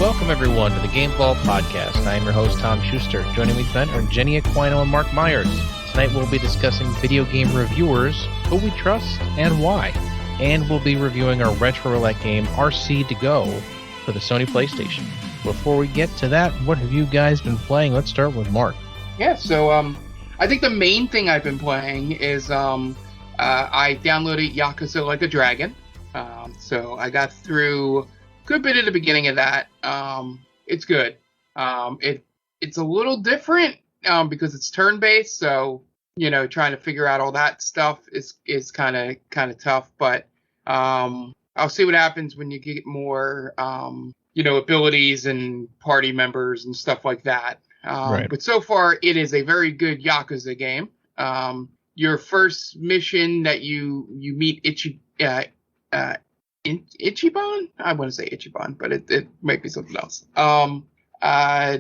Welcome, everyone, to the Game Vault Podcast. I am your host, Tom Schuster. Joining me tonight are Jenny Aquino and Mark Myers. Tonight we'll be discussing video game reviewers, who we trust, and why. And we'll be reviewing our Retro Roulette game, RC to Go, for the Sony Playstation. Before we get to that, what have you guys been playing? Let's start with Mark. Yeah, so I think the main thing I've been playing is I downloaded Yakuza Like a Dragon. So I got through a good bit of the beginning of that. It's good. It's a little different because it's turn-based, so trying to figure out all that stuff is kind of tough. But I'll see what happens when you get more abilities and party members and stuff like that. Right. But so far, it is a very good Yakuza game. Your first mission that you meet Ichiban? I want to say Ichiban, but it might be something else.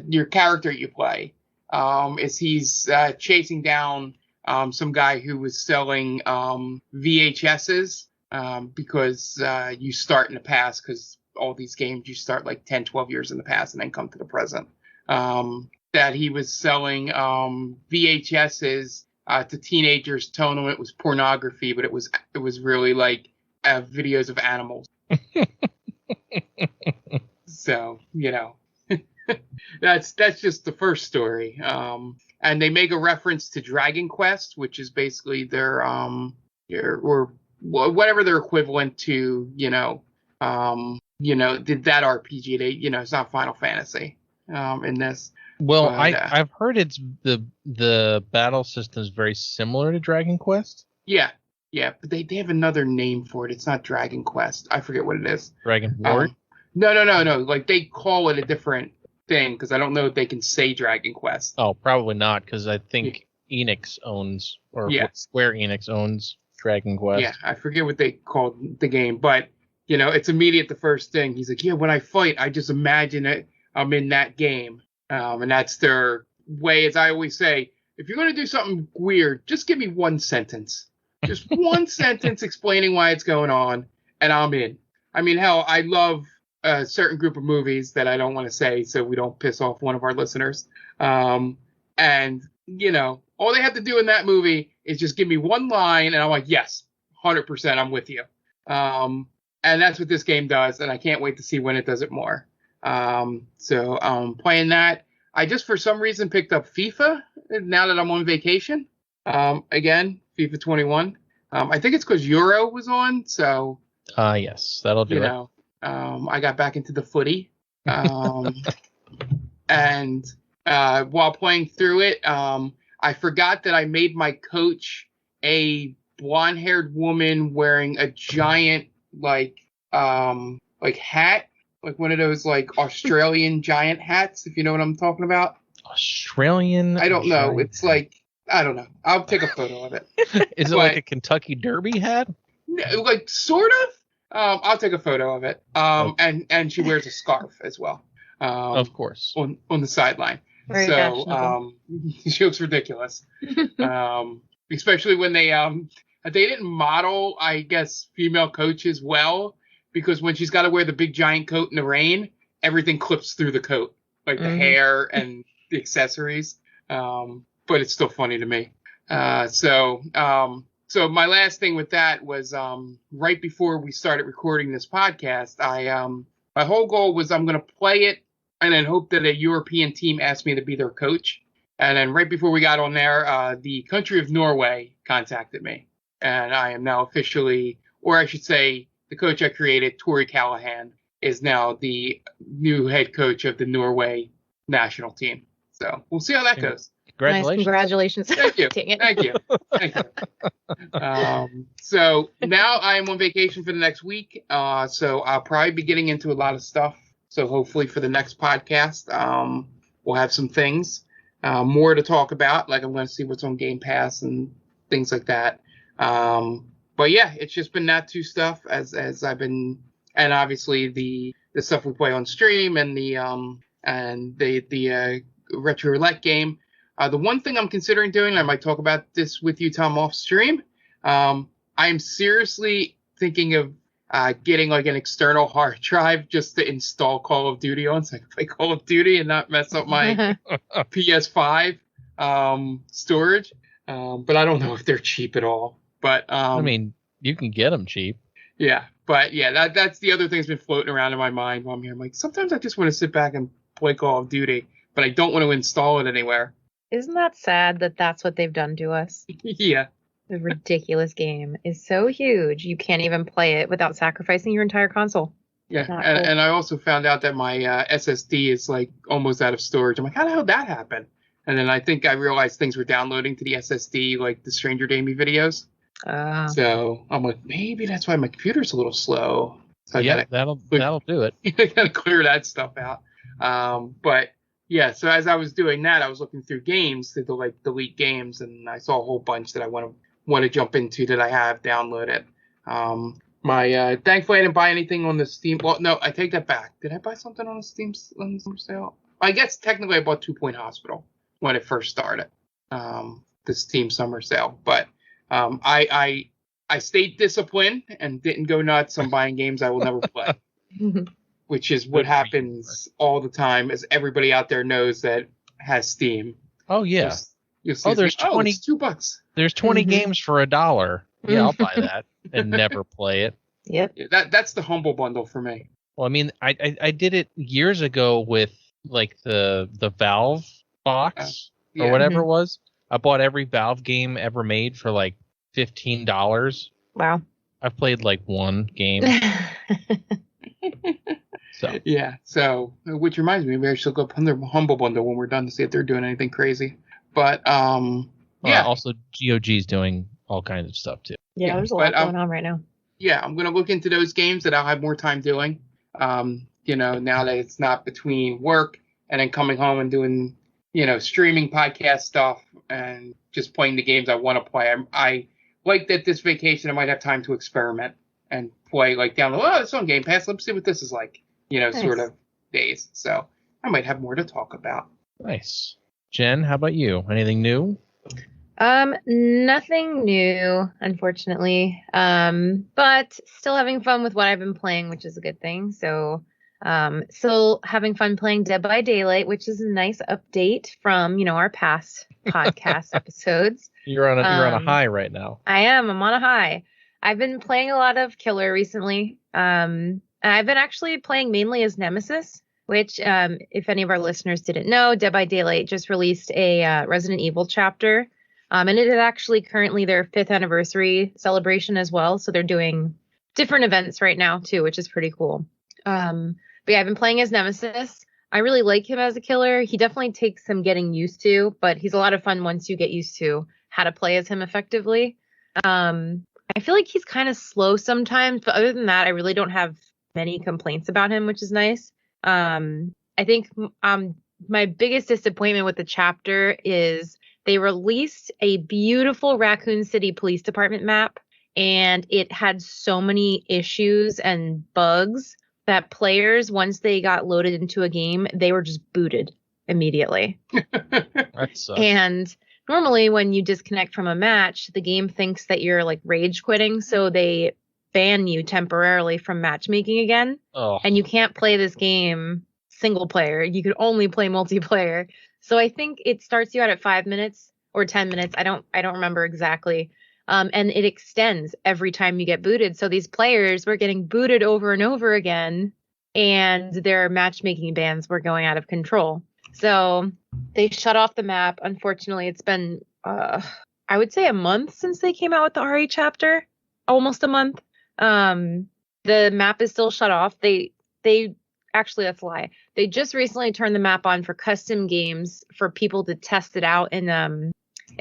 Your character you play is he's chasing down some guy who was selling VHSs because you start in the past, because all these games you start like 10, 12 years in the past and then come to the present. That he was selling VHSs to teenagers, telling them it was pornography, but it was really like videos of animals. So that's just the first story. And they make a reference to Dragon Quest, which is basically their or whatever their equivalent to that RPG. It's not Final Fantasy in this. Well, I've heard it's the battle system is very similar to Dragon Quest. Yeah, but they have another name for it. It's not Dragon Quest. I forget what it is. Dragon Lord? No. Like, they call it a different thing, because I don't know if they can say Dragon Quest. Oh, probably not, because I think Enix owns, or Square Enix owns Dragon Quest. Yeah, I forget what they called the game, but, it's immediate the first thing. He's like, when I fight, I just imagine it. I'm in that game. And that's their way, as I always say, if you're going to do something weird, just give me one sentence. Just one sentence explaining why it's going on, and I'm in. I mean, hell, I love a certain group of movies that I don't want to say so we don't piss off one of our listeners. And, all they have to do in that movie is just give me one line, and I'm like, yes, 100%, I'm with you. And that's what this game does, and I can't wait to see when it does it more. So playing that. I just, for some reason, picked up FIFA now that I'm on vacation. Again, FIFA 21. I think it's because Euro was on, so... yes, that'll do it. I got back into the footy. And while playing through it, I forgot that I made my coach a blonde-haired woman wearing a giant, like hat. Like one of those, like, Australian giant hats, if you know what I'm talking about. Australian? I don't know. It's like... I don't know. I'll take a photo of it. Is it like a Kentucky Derby hat? Like, sort of. I'll take a photo of it. And she wears a scarf as well. Of course. On the sideline. Very so she looks ridiculous. Especially when they didn't model, I guess, female coaches well, because when she's got to wear the big giant coat in the rain, everything clips through the coat, like the hair and the accessories. But it's still funny to me. So my last thing with that was right before we started recording this podcast, my whole goal was I'm going to play it and then hope that a European team asked me to be their coach. And then right before we got on there, the country of Norway contacted me. And I am now officially, or I should say, the coach I created, Tori Callahan, is now the new head coach of the Norway national team. So we'll see how that goes. Congratulations. Nice, congratulations. Thank you. Thank you. So now I am on vacation for the next week. So I'll probably be getting into a lot of stuff. So hopefully for the next podcast, we'll have some things more to talk about. Like I'm going to see what's on Game Pass and things like that. But yeah, it's just been that two stuff as I've been, and obviously the stuff we play on stream and the Retro Roulette game. The one thing I'm considering doing, I might talk about this with you, Tom, off stream. I am seriously thinking of getting like an external hard drive just to install Call of Duty on, so I can play Call of Duty and not mess up my PS5 storage. But I don't know if they're cheap at all. But I mean, you can get them cheap. Yeah, but yeah, that's the other thing that's been floating around in my mind while I'm here. I'm like, sometimes I just want to sit back and play Call of Duty, but I don't want to install it anywhere. Isn't that sad that that's what they've done to us? Yeah. The ridiculous game is so huge, you can't even play it without sacrificing your entire console. Yeah, and I also found out that my SSD is like almost out of storage. I'm like, how the hell did that happen? And then I think I realized things were downloading to the SSD, like the Stranger Danger videos. So I'm like, maybe that's why my computer's a little slow. So yeah, that'll do it. I gotta clear that stuff out. But yeah, so as I was doing that, I was looking through games to like delete games, and I saw a whole bunch that I want to jump into that I have downloaded. Thankfully I didn't buy anything on the Steam. Well, no, I take that back. Did I buy something on the Steam sale? I guess technically I bought 2 Point Hospital when it first started, the Steam summer sale. But I stayed disciplined and didn't go nuts on buying games I will never play, which is what happens all the time, as everybody out there knows that has Steam. Oh yeah. You'll see there's 20. It's $2. There's 20 games for $1. Yeah, I'll buy that and never play it. Yep. Yeah, that's the humble bundle for me. Well, I mean, I did it years ago with like the Valve box or whatever it was. I bought every Valve game ever made for like $15. Wow. I've played like one game. So which reminds me, maybe I should go up on their humble bundle when we're done to see if they're doing anything crazy. But also GOG's doing all kinds of stuff too. Yeah, there's a lot going on right now. Yeah, I'm gonna look into those games that I'll have more time doing. Now that it's not between work and then coming home and doing, streaming podcast stuff and just playing the games I want to play. I like that this vacation I might have time to experiment and play, like download, it's on Game Pass, let's see what this is like, nice. Sort of days. So I might have more to talk about. Nice. Jen, how about you? Anything new? Nothing new, unfortunately. But still having fun with what I've been playing, which is a good thing. So, still having fun playing Dead by Daylight, which is a nice update from, our past podcast episodes. You're on a high right now. I am. I'm on a high. I've been playing a lot of Killer recently. And I've been actually playing mainly as Nemesis, which, if any of our listeners didn't know, Dead by Daylight just released a Resident Evil chapter. And it is actually currently their 5th anniversary celebration as well. So they're doing different events right now, too, which is pretty cool. But yeah, I've been playing as Nemesis. I really like him as a killer. He definitely takes some getting used to, but he's a lot of fun once you get used to how to play as him effectively. I feel like he's kind of slow sometimes, but other than that, I really don't have many complaints about him, which is nice. I think my biggest disappointment with the chapter is they released a beautiful Raccoon City Police Department map, and it had so many issues and bugs that players, once they got loaded into a game, they were just booted immediately. That sucks. And normally when you disconnect from a match, the game thinks that you're like rage quitting, so they ban you temporarily from matchmaking again. Oh. And you can't play this game single player. You could only play multiplayer. So I think it starts you out at 5 minutes or 10 minutes. I don't remember exactly. And it extends every time you get booted. So these players were getting booted over and over again, and their matchmaking bans were going out of control. So they shut off the map. Unfortunately, it's been, I would say, a month since they came out with the RE chapter. Almost a month. The map is still shut off. They actually, that's a lie. They just recently turned the map on for custom games for people to test it out in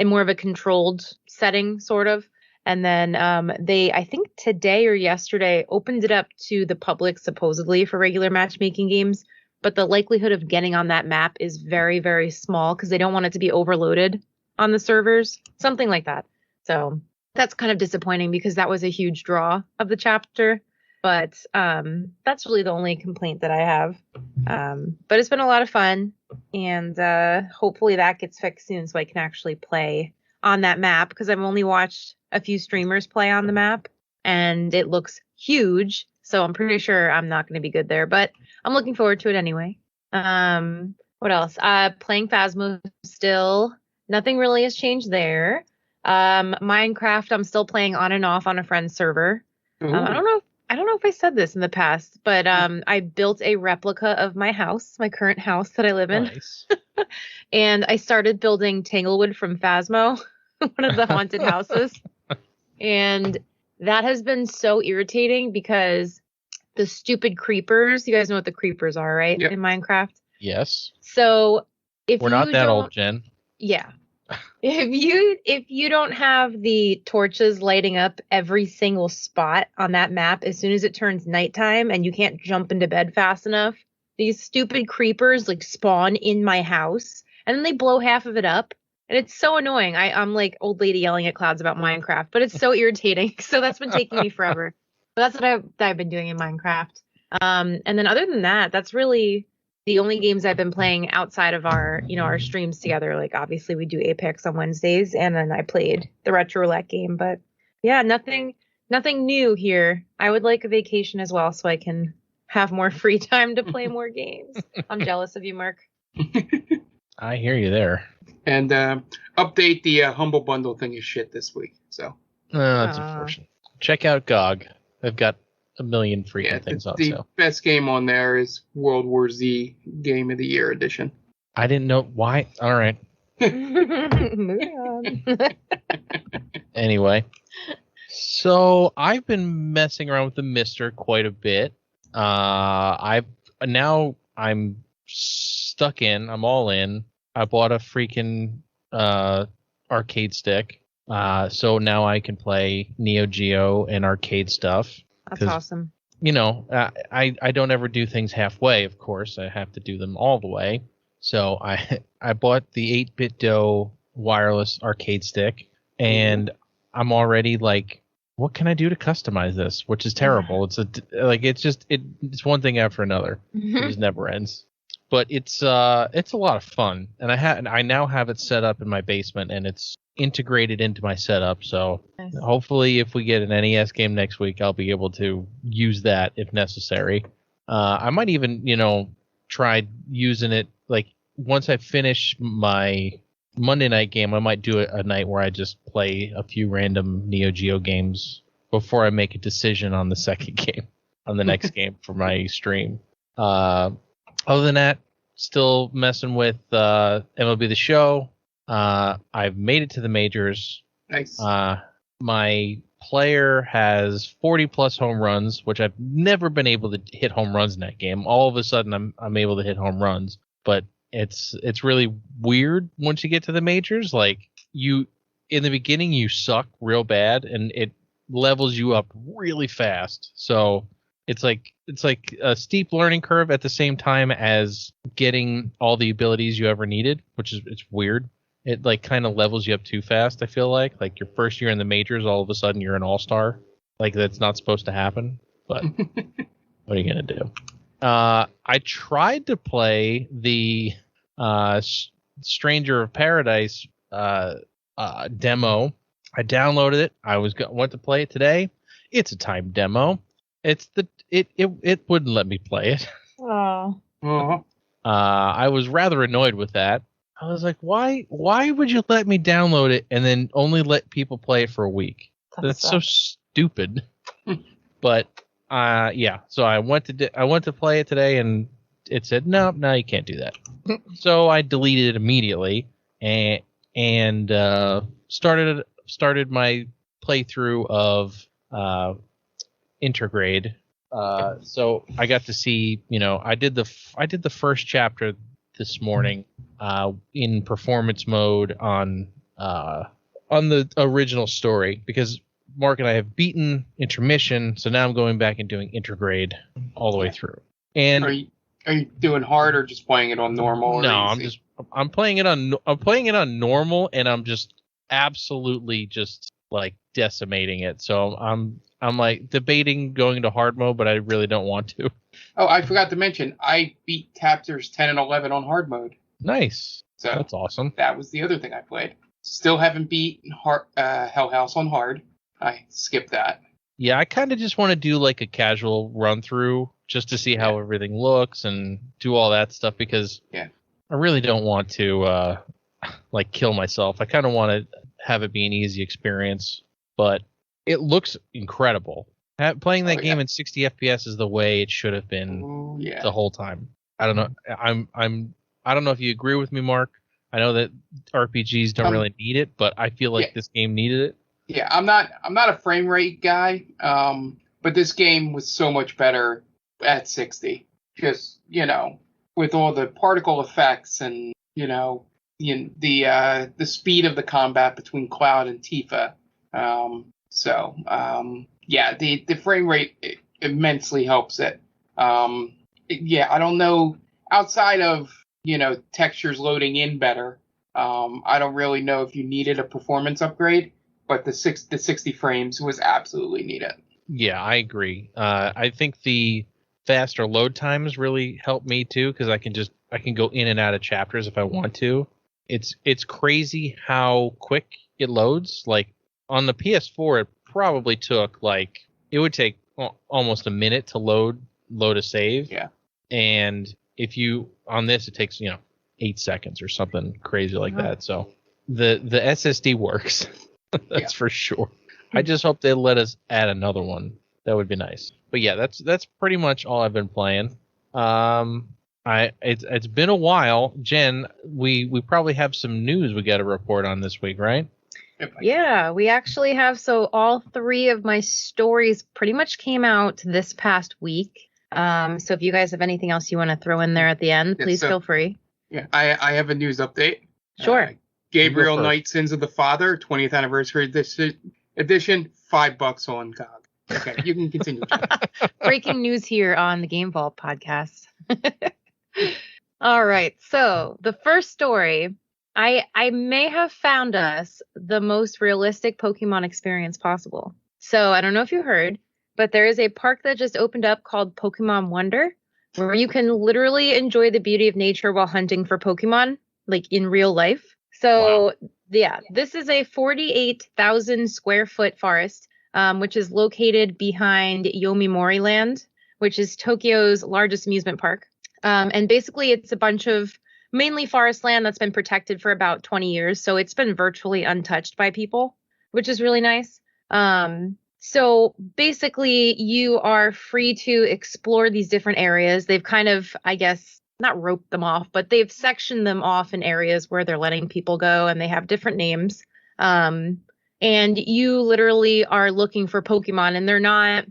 more of a controlled setting, sort of. And then they, I think today or yesterday, opened it up to the public, supposedly, for regular matchmaking games. But the likelihood of getting on that map is very, very small because they don't want it to be overloaded on the servers. Something like that. So that's kind of disappointing because that was a huge draw of the chapter. But that's really the only complaint that I have. But it's been a lot of fun. And hopefully that gets fixed soon so I can actually play on that map, because I've only watched a few streamers play on the map. And it looks huge, so I'm pretty sure I'm not going to be good there, but I'm looking forward to it anyway. What else? Playing Phasmo still. Nothing really has changed there. Minecraft, I'm still playing on and off on a friend's server. I don't know if I said this in the past, but I built a replica of my house, my current house that I live in. Nice. And I started building Tanglewood from Phasmo, one of the haunted houses. And that has been so irritating because the stupid creepers, you guys know what the creepers are, right? Yep. In Minecraft. Yes. So if We're not that old, Jen. Yeah. If you don't have the torches lighting up every single spot on that map as soon as it turns nighttime and you can't jump into bed fast enough, these stupid creepers like spawn in my house and then they blow half of it up. And it's so annoying. I'm like old lady yelling at clouds about Minecraft, but it's so irritating. So that's been taking me forever. But that's what I've been doing in Minecraft. And then other than that, that's really the only games I've been playing outside of our streams together. Like obviously we do Apex on Wednesdays, and then I played the Retro Roulette game. But yeah, nothing new here. I would like a vacation as well, so I can have more free time to play more games. I'm jealous of you, Mark. I hear you there. And update the Humble Bundle thing is shit this week. So That's unfortunate. Check out GOG. They've got a million free things on sale. The best game on there is World War Z Game of the Year edition. I didn't know why. All right. Moving on. Anyway, so I've been messing around with the Mister quite a bit. I'm stuck in. I'm all in. I bought a freaking arcade stick. So now I can play Neo Geo and arcade stuff. That's awesome. I don't ever do things halfway, of course. I have to do them all the way. So I bought the 8-bit DOE wireless arcade stick, and I'm already like, what can I do to customize this? Which is terrible. It's one thing after another. It just never ends. But it's a lot of fun, and I now have it set up in my basement, and it's integrated into my setup. So nice. Hopefully, if we get an NES game next week, I'll be able to use that if necessary. I might even try using it like once I finish my Monday night game. I might do a night where I just play a few random Neo Geo games before I make a decision on the second game, on the next game for my stream. Other than that, still messing with MLB The Show. I've made it to the majors. Nice. My player has 40 plus home runs, which I've never been able to hit home runs in that game. All of a sudden, I'm able to hit home runs, but it's really weird once you get to the majors. Like in the beginning, you suck real bad, and it levels you up really fast. So it's like a steep learning curve at the same time as getting all the abilities you ever needed, it's weird. It like kind of levels you up too fast. I feel like your first year in the majors, all of a sudden you're an all-star. Like that's not supposed to happen. But what are you gonna do? I tried to play the Stranger of Paradise demo. I downloaded it. I went to play it today. It's a timed demo. It wouldn't let me play it. Oh. I was rather annoyed with that. I was like, why would you let me download it and then only let people play it for a week? That's so stupid. But so I went to play it today, and it said no, you can't do that. So I deleted it immediately and started my playthrough of Intergrade. So I got to see, I did the first chapter this morning in performance mode on the original story, because Mark and I have beaten Intermission, so now I'm going back and doing Intergrade all the way through. And are you doing hard or just playing it on normal? No, I'm playing it on normal, and I'm just absolutely just like decimating it. So I'm like debating going to hard mode, but I really don't want to. Oh, I forgot to mention, I beat chapters 10 and 11 on hard mode. Nice. So that's awesome. That was the other thing I played. Still haven't beat Hell House on hard. I skipped that. Yeah, I kind of just want to do like a casual run through just to see how everything looks and do all that stuff because I really don't want to like kill myself. I kind of want to have it be an easy experience, but it looks incredible. Playing that game in 60 FPS is the way it should have been the whole time. I don't know. I don't know if you agree with me, Mark. I know that RPGs don't really need it, but I feel like this game needed it. Yeah, I'm not a frame rate guy, but this game was so much better at 60. Just, with all the particle effects and, the speed of the combat between Cloud and Tifa. The frame rate immensely helps it. I don't know, outside of, textures loading in better, I don't really know if you needed a performance upgrade. But the 60 frames was absolutely needed. Yeah, I agree. I think the faster load times really help me too because I can go in and out of chapters if I want to. It's crazy how quick it loads. Like on the PS4, it probably took it would take almost a minute to load a save. Yeah. And if you on this, it takes 8 seconds or something crazy like that. So the SSD works. That's for sure. I just hope they let us add another one. That would be nice. But yeah, that's pretty much all I've been playing. It's been a while. Jen, we probably have some news we got to report on this week, right? Yeah, we actually have. So all 3 of my stories pretty much came out this past week. So if you guys have anything else you want to throw in there at the end, please feel free. Yeah, I have a news update. Sure. Gabriel Knight Sins of the Father 20th anniversary edition, $5 on GOG. Okay, you can continue. Breaking news here on the Game Vault podcast. All right, so the first story, I may have found us the most realistic Pokemon experience possible. So I don't know if you heard, but there is a park that just opened up called Pokemon Wonder, where you can literally enjoy the beauty of nature while hunting for Pokemon, like in real life. So, this is a 48,000 square foot forest, which is located behind Yomimori Land, which is Tokyo's largest amusement park. And basically, it's a bunch of mainly forest land that's been protected for about 20 years. So it's been virtually untouched by people, which is really nice. So basically, you are free to explore these different areas. They've kind of, I guess, not roped them off, but they've sectioned them off in areas where they're letting people go, and they have different names. And you literally are looking for Pokemon, and they're not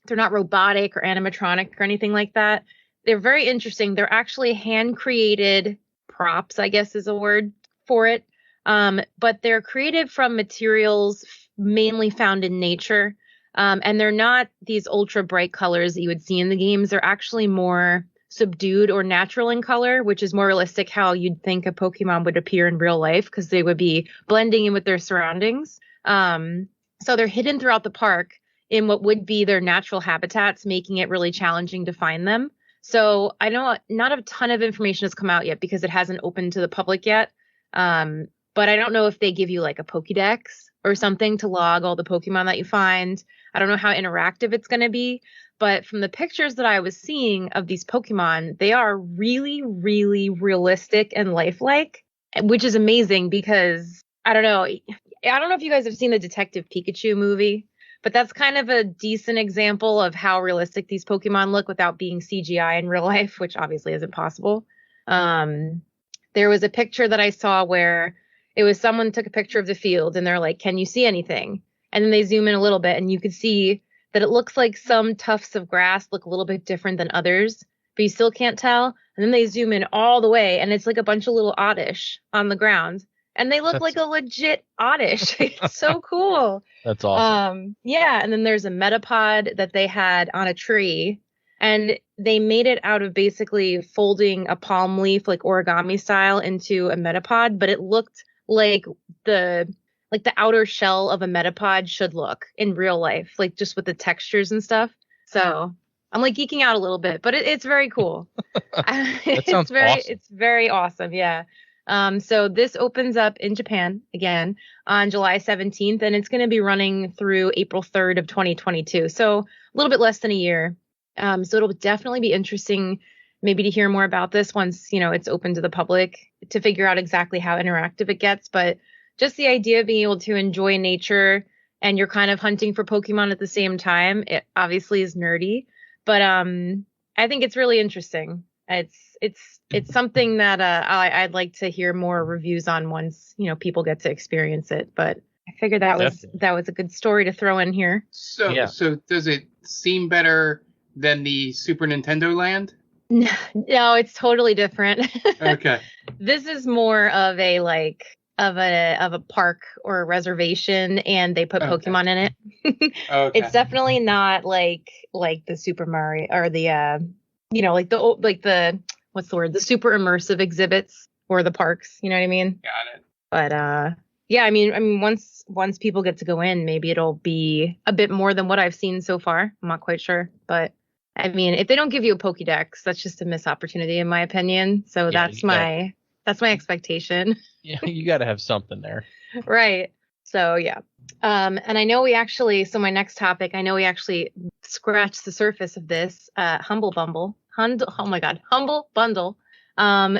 robotic or animatronic or anything like that. They're very interesting. They're actually hand-created props, I guess is a word for it. But they're created from materials mainly found in nature. And they're not these ultra bright colors that you would see in the games. They're actually more subdued or natural in color, which is more realistic how you'd think a Pokemon would appear in real life because they would be blending in with their surroundings. So they're hidden throughout the park in what would be their natural habitats, making it really challenging to find them. So I know not a ton of information has come out yet because it hasn't opened to the public yet. But I don't know if they give you like a Pokédex or something to log all the Pokemon that you find. I don't know how interactive it's going to be. But from the pictures that I was seeing of these Pokemon, they are really, really realistic and lifelike, which is amazing because I don't know if you guys have seen the Detective Pikachu movie, but that's kind of a decent example of how realistic these Pokemon look without being CGI in real life, which obviously isn't possible. There was a picture that I saw where it was someone took a picture of the field and they're like, "Can you see anything?" And then they zoom in a little bit and you could see that it looks like some tufts of grass look a little bit different than others, but you still can't tell. And then they zoom in all the way, and it's like a bunch of little Oddish on the ground. And they look like a legit Oddish. It's so cool. That's awesome. And then there's a Metapod that they had on a tree, and they made it out of basically folding a palm leaf, like origami style, into a Metapod, but it looked like the outer shell of a Metapod should look in real life, like just with the textures and stuff. So I'm like geeking out a little bit, but it's very cool. That sounds awesome. It's very awesome. Yeah. So this opens up in Japan again on July 17th, and it's going to be running through April 3rd of 2022. So a little bit less than a year. So it'll definitely be interesting maybe to hear more about this once, it's open to the public to figure out exactly how interactive it gets. But just the idea of being able to enjoy nature and you're kind of hunting for Pokemon at the same time, it obviously is nerdy, but I think it's really interesting. It's something that I'd like to hear more reviews on once, people get to experience it. But I figured that was a good story to throw in here. So does it seem better than the Super Nintendo Land? No, it's totally different. Okay. This is more of a of a park or a reservation, and they put Pokemon in it. Okay. It's definitely not like the Super Mario or the the what's the word? The super immersive exhibits or the parks. You know what I mean? Got it. But yeah, I mean, once people get to go in, maybe it'll be a bit more than what I've seen so far. I'm not quite sure, but I mean, if they don't give you a Pokédex, that's just a missed opportunity, in my opinion. So that's my expectation. Yeah, you got to have something there. Right. So yeah. And I know so my next topic, I know we actually scratched the surface of this. Humble Bundle.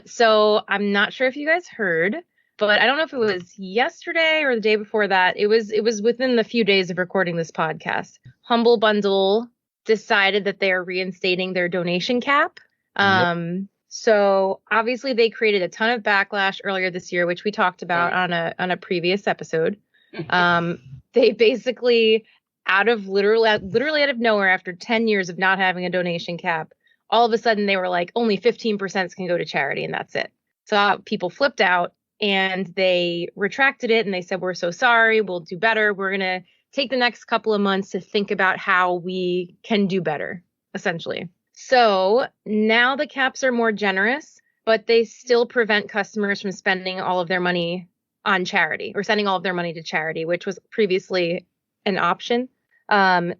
So I'm not sure if you guys heard, but I don't know if it was yesterday or the day before that. It was within the few days of recording this podcast. Humble Bundle decided that they are reinstating their donation cap. Yep. So obviously they created a ton of backlash earlier this year, which we talked about on a previous episode. They basically literally out of nowhere, after 10 years of not having a donation cap, all of a sudden they were like, only 15% can go to charity, and that's it. So people flipped out and they retracted it, and they said, we're so sorry, we'll do better. We're going to take the next couple of months to think about how we can do better, essentially. So now the caps are more generous, but they still prevent customers from spending all of their money on charity or sending all of their money to charity, which was previously an option.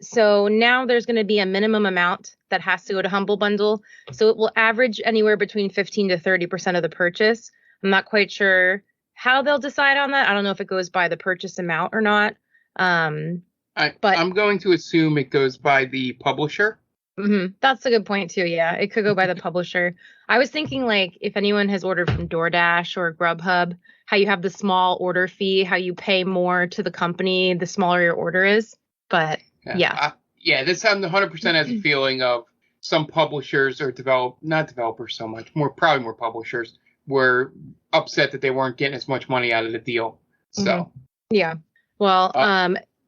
So now there's going to be a minimum amount that has to go to Humble Bundle. So it will average anywhere between 15 to 30% of the purchase. I'm not quite sure how they'll decide on that. I don't know if it goes by the purchase amount or not. But I'm going to assume it goes by the publisher. Mm-hmm. That's a good point too. Yeah, it could go by the publisher. I was thinking if anyone has ordered from DoorDash or Grubhub, how you have the small order fee, how you pay more to the company the smaller your order is. But yeah. This 100% has a feeling of some publishers or not developers so much, probably more publishers were upset that they weren't getting as much money out of the deal. So yeah. Well,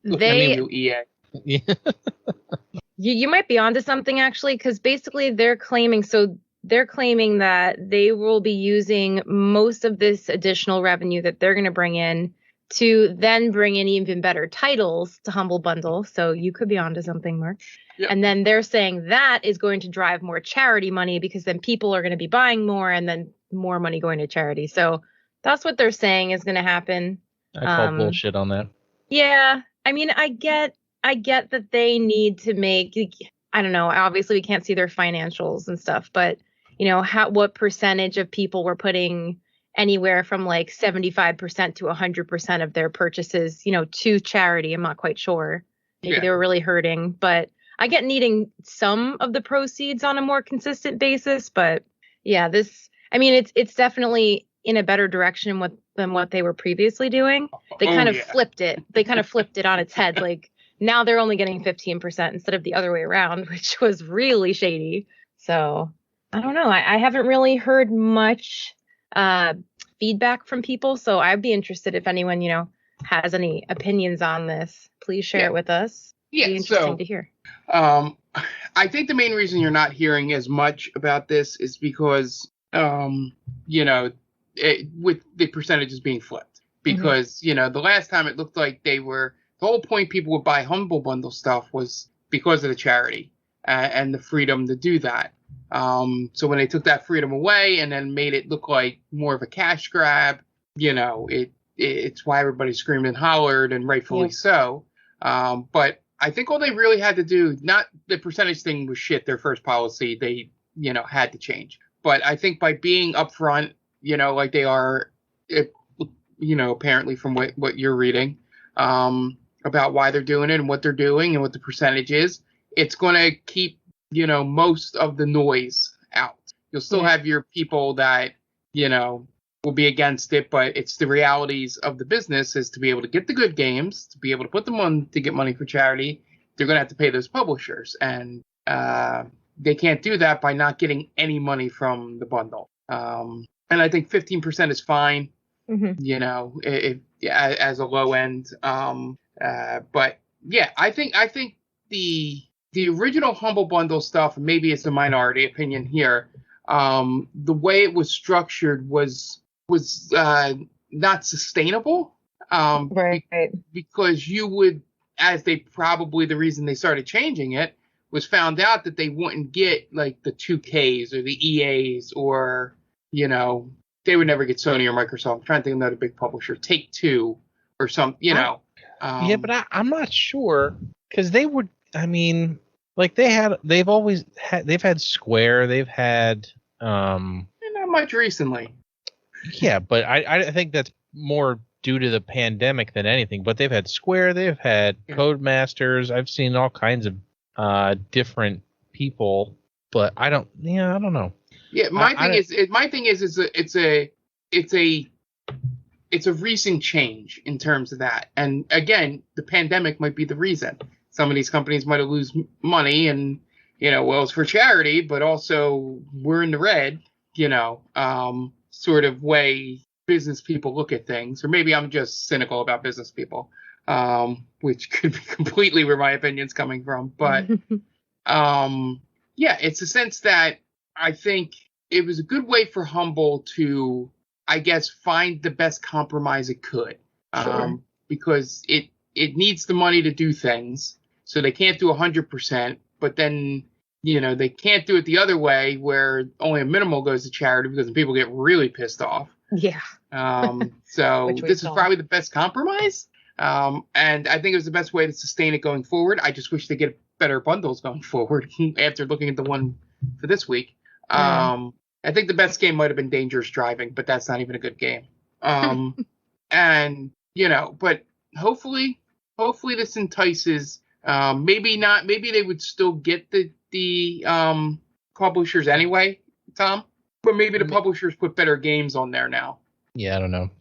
EA. Yeah. You might be onto something, actually, because basically they're claiming that they will be using most of this additional revenue that they're going to bring in to then bring in even better titles to Humble Bundle. So you could be onto something, Mark. Yep. And then they're saying that is going to drive more charity money, because then people are going to be buying more and then more money going to charity. So that's what they're saying is going to happen. I call bullshit on that. Yeah. I mean, I get that they need to make, I don't know, obviously we can't see their financials and stuff, but what percentage of people were putting anywhere from 75% to 100% of their purchases, to charity. I'm not quite sure. Maybe they were really hurting, but I get needing some of the proceeds on a more consistent basis. But yeah, it's definitely in a better direction than what they were previously doing. They kind of flipped it. They kind of flipped it on its head. Now they're only getting 15% instead of the other way around, which was really shady. So I don't know. I haven't really heard much feedback from people. So I'd be interested if anyone, has any opinions on this. Please share it with us. Yeah, it'd be interesting to hear. I think the main reason you're not hearing as much about this is because, with the percentages being flipped. Because, the last time it looked like the whole point people would buy Humble Bundle stuff was because of the charity and the freedom to do that. So when they took that freedom away and then made it look like more of a cash grab, it's why everybody screamed and hollered, and rightfully so. But I think all they really had to do, not the percentage thing was shit, their first policy, they, had to change. But I think by being upfront, like they are, apparently from what you're reading, about why they're doing it and what they're doing and what the percentage is. It's going to keep, most of the noise out. You'll still have your people that, will be against it, but it's the realities of the business is to be able to get the good games, to be able to put them on to get money for charity. They're going to have to pay those publishers, and they can't do that by not getting any money from the bundle. And I think 15% is fine, as a low end. But yeah, I think the original Humble Bundle stuff, maybe it's a minority opinion here, the way it was structured was not sustainable. Right. Because you would, the reason they started changing it was found out that they wouldn't get like the 2Ks or the EAs or, they would never get Sony or Microsoft. I'm trying to think of another big publisher, Take-Two or some, yeah, but I'm not sure because they would, like they've had Square, they've had, not much recently. Yeah, but I think that's more due to the pandemic than anything. But they've had Square, they've had Codemasters. I've seen all kinds of different people, but I don't know. Yeah, my thing is it's a recent change in terms of that. And again, the pandemic might be the reason. Some of these companies might have lose money, and it's for charity, but also we're in the red. Sort of way business people look at things, or maybe I'm just cynical about business people, which could be completely where my opinion's coming from. But it's a sense that I think it was a good way for Humble to, I guess, find the best compromise it could, because it needs the money to do things, so they can't do 100%, but then they can't do it the other way where only a minimal goes to charity because people get really pissed off. Yeah. So this is probably the best compromise. And I think it was the best way to sustain it going forward. I just wish they get better bundles going forward after looking at the one for this week. I think the best game might have been Dangerous Driving, but that's not even a good game. But hopefully this entices, maybe they would still get the publishers anyway, Tom, but maybe the publishers put better games on there now. Yeah, I don't know.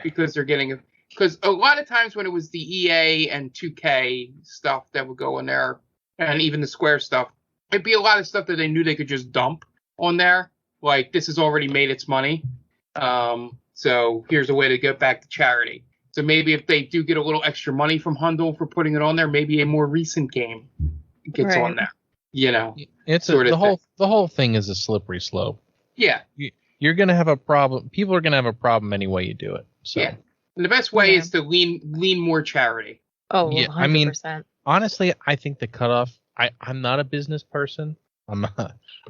Because they're getting because a lot of times when it was the EA and 2K stuff that would go in there, and even the Square stuff, it'd be a lot of stuff that they knew they could just dump on there. Like, this has already made its money, so here's a way to get back to charity. So maybe if they do get a little extra money from Humble for putting it on there, maybe a more recent game gets on there. It's the whole thing is a slippery slope. Yeah, you're gonna have a problem. People are gonna have a problem any way you do it. So. Yeah, and the best way is to lean more charity. Oh, yeah. 100%. Honestly, I think the cutoff. I'm not a business person.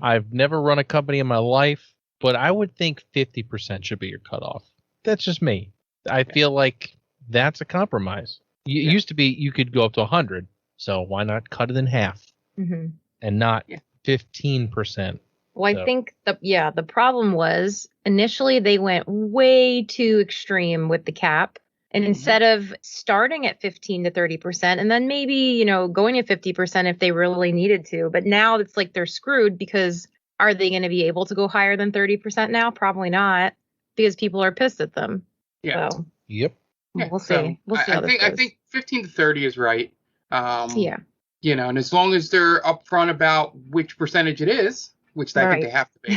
I've never run a company in my life, but I would think 50% should be your cutoff. That's just me. I feel like that's a compromise. It used to be you could go up to 100, so why not cut it in half? And not 15%. Well, I think the problem was initially they went way too extreme with the cap. And instead of starting at 15 to 30% and then maybe, going to 50% if they really needed to. But now it's like they're screwed because are they going to be able to go higher than 30% now? Probably not, because people are pissed at them. Yeah. So, yep. We'll see. I think 15 to 30 is right. And as long as they're upfront about which percentage it is, which I think they have to be,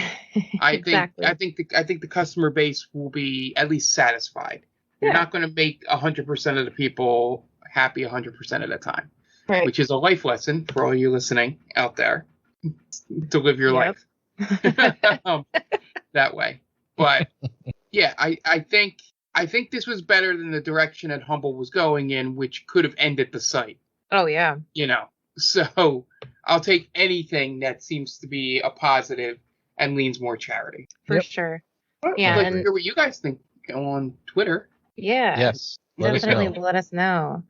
I think the customer base will be at least satisfied. You're not going to make 100% of the people happy 100% of the time, which is a life lesson for all you listening out there to live your life that way. But yeah, I think this was better than the direction that Humble was going in, which could have ended the site. Oh yeah. So I'll take anything that seems to be a positive and leans more charity. For sure. Well, yeah. I'd like to hear what you guys think on Twitter. Yeah. Yes. Definitely let us know.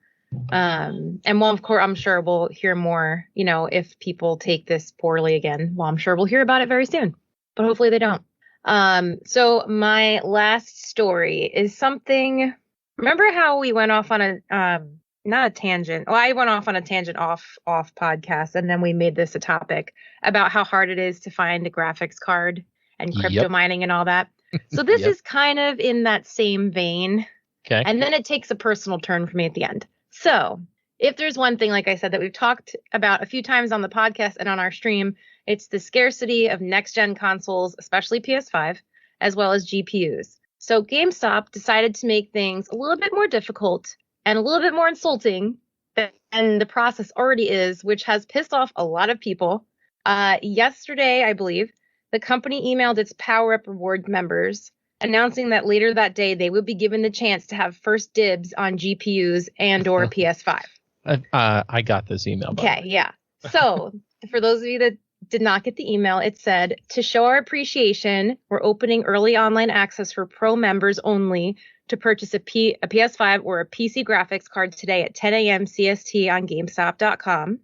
And well, of course, I'm sure we'll hear more, if people take this poorly again. Well, I'm sure we'll hear about it very soon, but hopefully they don't. So my last story is something. Remember how we went off on a not a tangent. Well, I went off on a tangent off podcast, and then we made this a topic about how hard it is to find a graphics card and crypto Yep. mining and all that. So this Yep. is kind of in that same vein. Okay. And then it takes a personal turn for me at the end. So if there's one thing, like I said, that we've talked about a few times on the podcast and on our stream, it's the scarcity of next-gen consoles, especially PS5, as well as GPUs. So GameStop decided to make things a little bit more difficult and a little bit more insulting than the process already is, which has pissed off a lot of people. Yesterday, I believe, the company emailed its Power Up Reward members announcing that later that day they would be given the chance to have first dibs on GPUs and or PS5. I got this email. Okay, yeah. So for those of you that did not get the email, it said, to show our appreciation, we're opening early online access for pro members only to purchase a PS5 or a PC graphics card today at 10 a.m. CST on GameStop.com.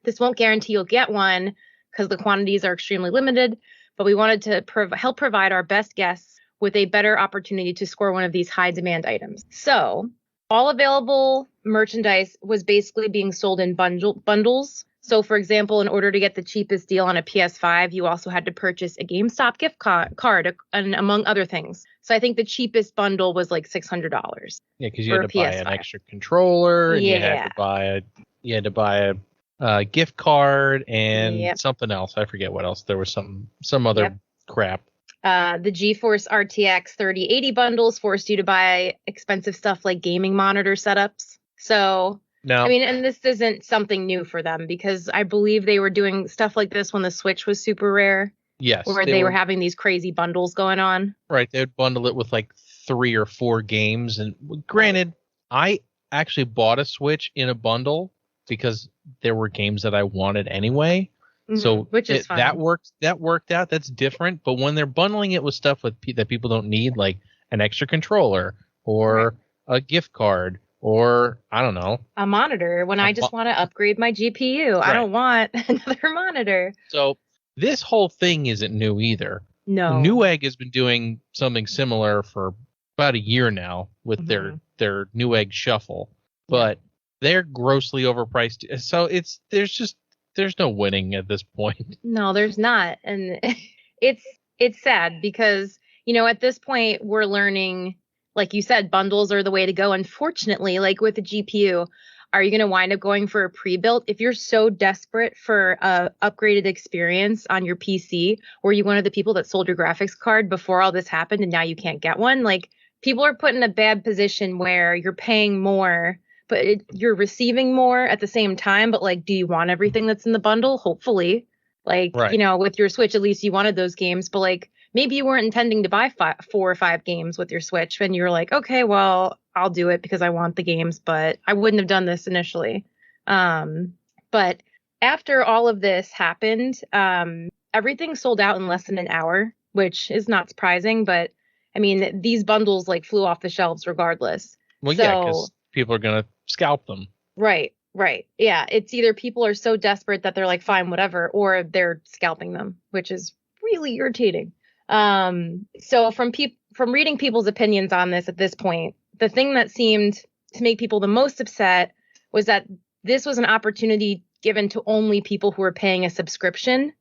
This won't guarantee you'll get one because the quantities are extremely limited, but we wanted to help provide our best guests with a better opportunity to score one of these high demand items. So all available merchandise was basically being sold in bundles. So, for example, in order to get the cheapest deal on a PS5, you also had to purchase a GameStop gift card, and among other things. So I think the cheapest bundle was like $600. Yeah, because you had to buy an extra controller, and Yeah. you had to buy a gift card and Yep. something else. I forget what else. There was some other Yep. crap. The GeForce RTX 3080 bundles forced you to buy expensive stuff like gaming monitor setups. So, No, I mean, and this isn't something new for them because I believe they were doing stuff like this when the Switch was super rare, yes, where they were having these crazy bundles going on. right. They would bundle it with like 3 or 4 games. And granted, I actually bought a Switch in a bundle because there were games that I wanted anyway. So which is fine. that worked out. That's different. But when they're bundling it with stuff that people don't need, like an extra controller or a gift card or I don't know, a monitor, when I just want to upgrade my GPU. Right. I don't want another monitor. So this whole thing isn't new either. No. Newegg has been doing something similar for about a year now with their Newegg Shuffle, but they're grossly overpriced. So there's no winning at this point. No, there's not. And it's sad because, at this point we're learning, like you said, bundles are the way to go. Unfortunately, like with the GPU, are you going to wind up going for a pre-built? If you're so desperate for a upgraded experience on your PC, were you one of the people that sold your graphics card before all this happened and now you can't get one? Like, people are put in a bad position where you're paying more, but you're receiving more at the same time. But like, do you want everything that's in the bundle? Hopefully, like, right. With your Switch, at least you wanted those games, but like maybe you weren't intending to buy 4 or 5 games with your Switch and you were like, okay, well, I'll do it because I want the games, but I wouldn't have done this initially. But after all of this happened, everything sold out in less than an hour, which is not surprising, but I mean, these bundles like flew off the shelves regardless. Well, yeah, because people are going to scalp them. Right. Yeah. It's either people are so desperate that they're like, fine, whatever, or they're scalping them, which is really irritating. So from reading people's opinions on this at this point, the thing that seemed to make people the most upset was that this was an opportunity given to only people who are paying a subscription.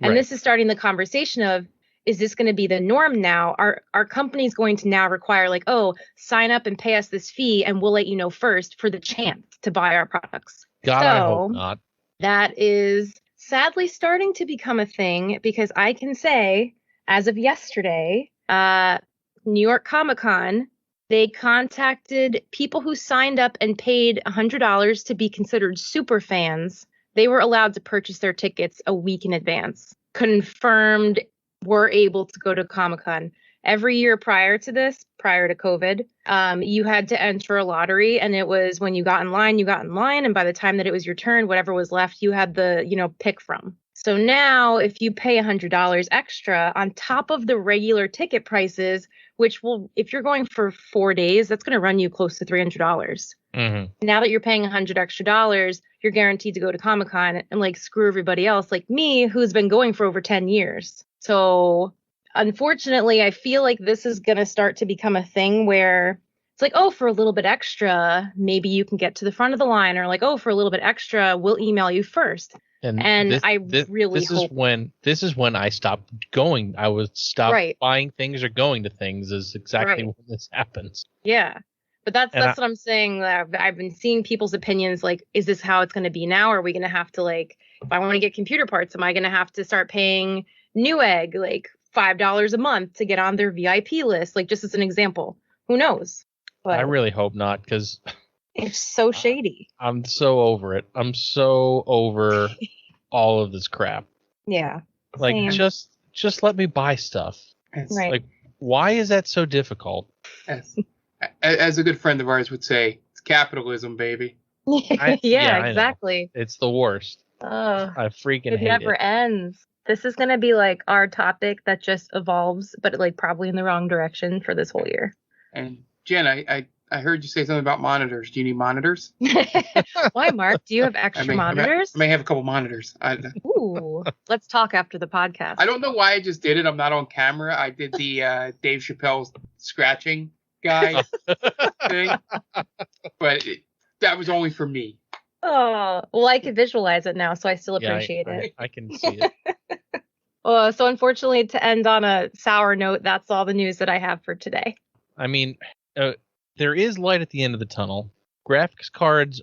And this is starting the conversation of, is this going to be the norm now? Are companies going to now require like, oh, sign up and pay us this fee and we'll let you know first for the chance to buy our products? God, I hope not. That is sadly starting to become a thing because I can say, as of yesterday, New York Comic-Con, they contacted people who signed up and paid $100 to be considered super fans. They were allowed to purchase their tickets a week in advance. Confirmed were able to go to Comic-Con. Every year prior to COVID, you had to enter a lottery, and it was when you got in line, and by the time that it was your turn, whatever was left, you had the, pick from. So now if you pay $100 extra on top of the regular ticket prices, which will, if you're going for 4 days, that's going to run you close to $300. Mm-hmm. Now that you're paying $100 extra, you're guaranteed to go to Comic-Con and like screw everybody else like me, who's been going for over 10 years. So unfortunately, I feel like this is going to start to become a thing where it's like, oh, for a little bit extra, maybe you can get to the front of the line, or like, oh, for a little bit extra, we'll email you first. And I really this hope is when I stopped going. I would stop Right. buying things or going to things is exactly Right. when this happens. Yeah. But that's And what I'm saying. That I've been seeing people's opinions. Like, is this how it's going to be now? Are we going to have to, like, if I want to get computer parts, am I going to have to start paying Newegg like $5 a month to get on their VIP list? Like, just as an example. Who knows? But I really hope not, because it's so shady. I'm so over it. I'm so over all of this crap. Yeah. Like, Same. just let me buy stuff. Right. Like, why is that so difficult? As a good friend of ours would say, it's capitalism, baby. I know. Exactly. It's the worst. I freaking It hate never ends. This is going to be like our topic that just evolves, but like probably in the wrong direction for this whole year. And Jen, I heard you say something about monitors. Do you need monitors? Why, Mark? Do you have extra monitors? I may have a couple monitors. Ooh, let's talk after the podcast. I don't know why I just did it. I'm not on camera. I did the Dave Chappelle scratching guy thing, but that was only for me. Oh, well, I can visualize it now, so I still appreciate it. I can see it. So unfortunately, to end on a sour note, that's all the news that I have for today. I mean, there is light at the end of the tunnel. Graphics cards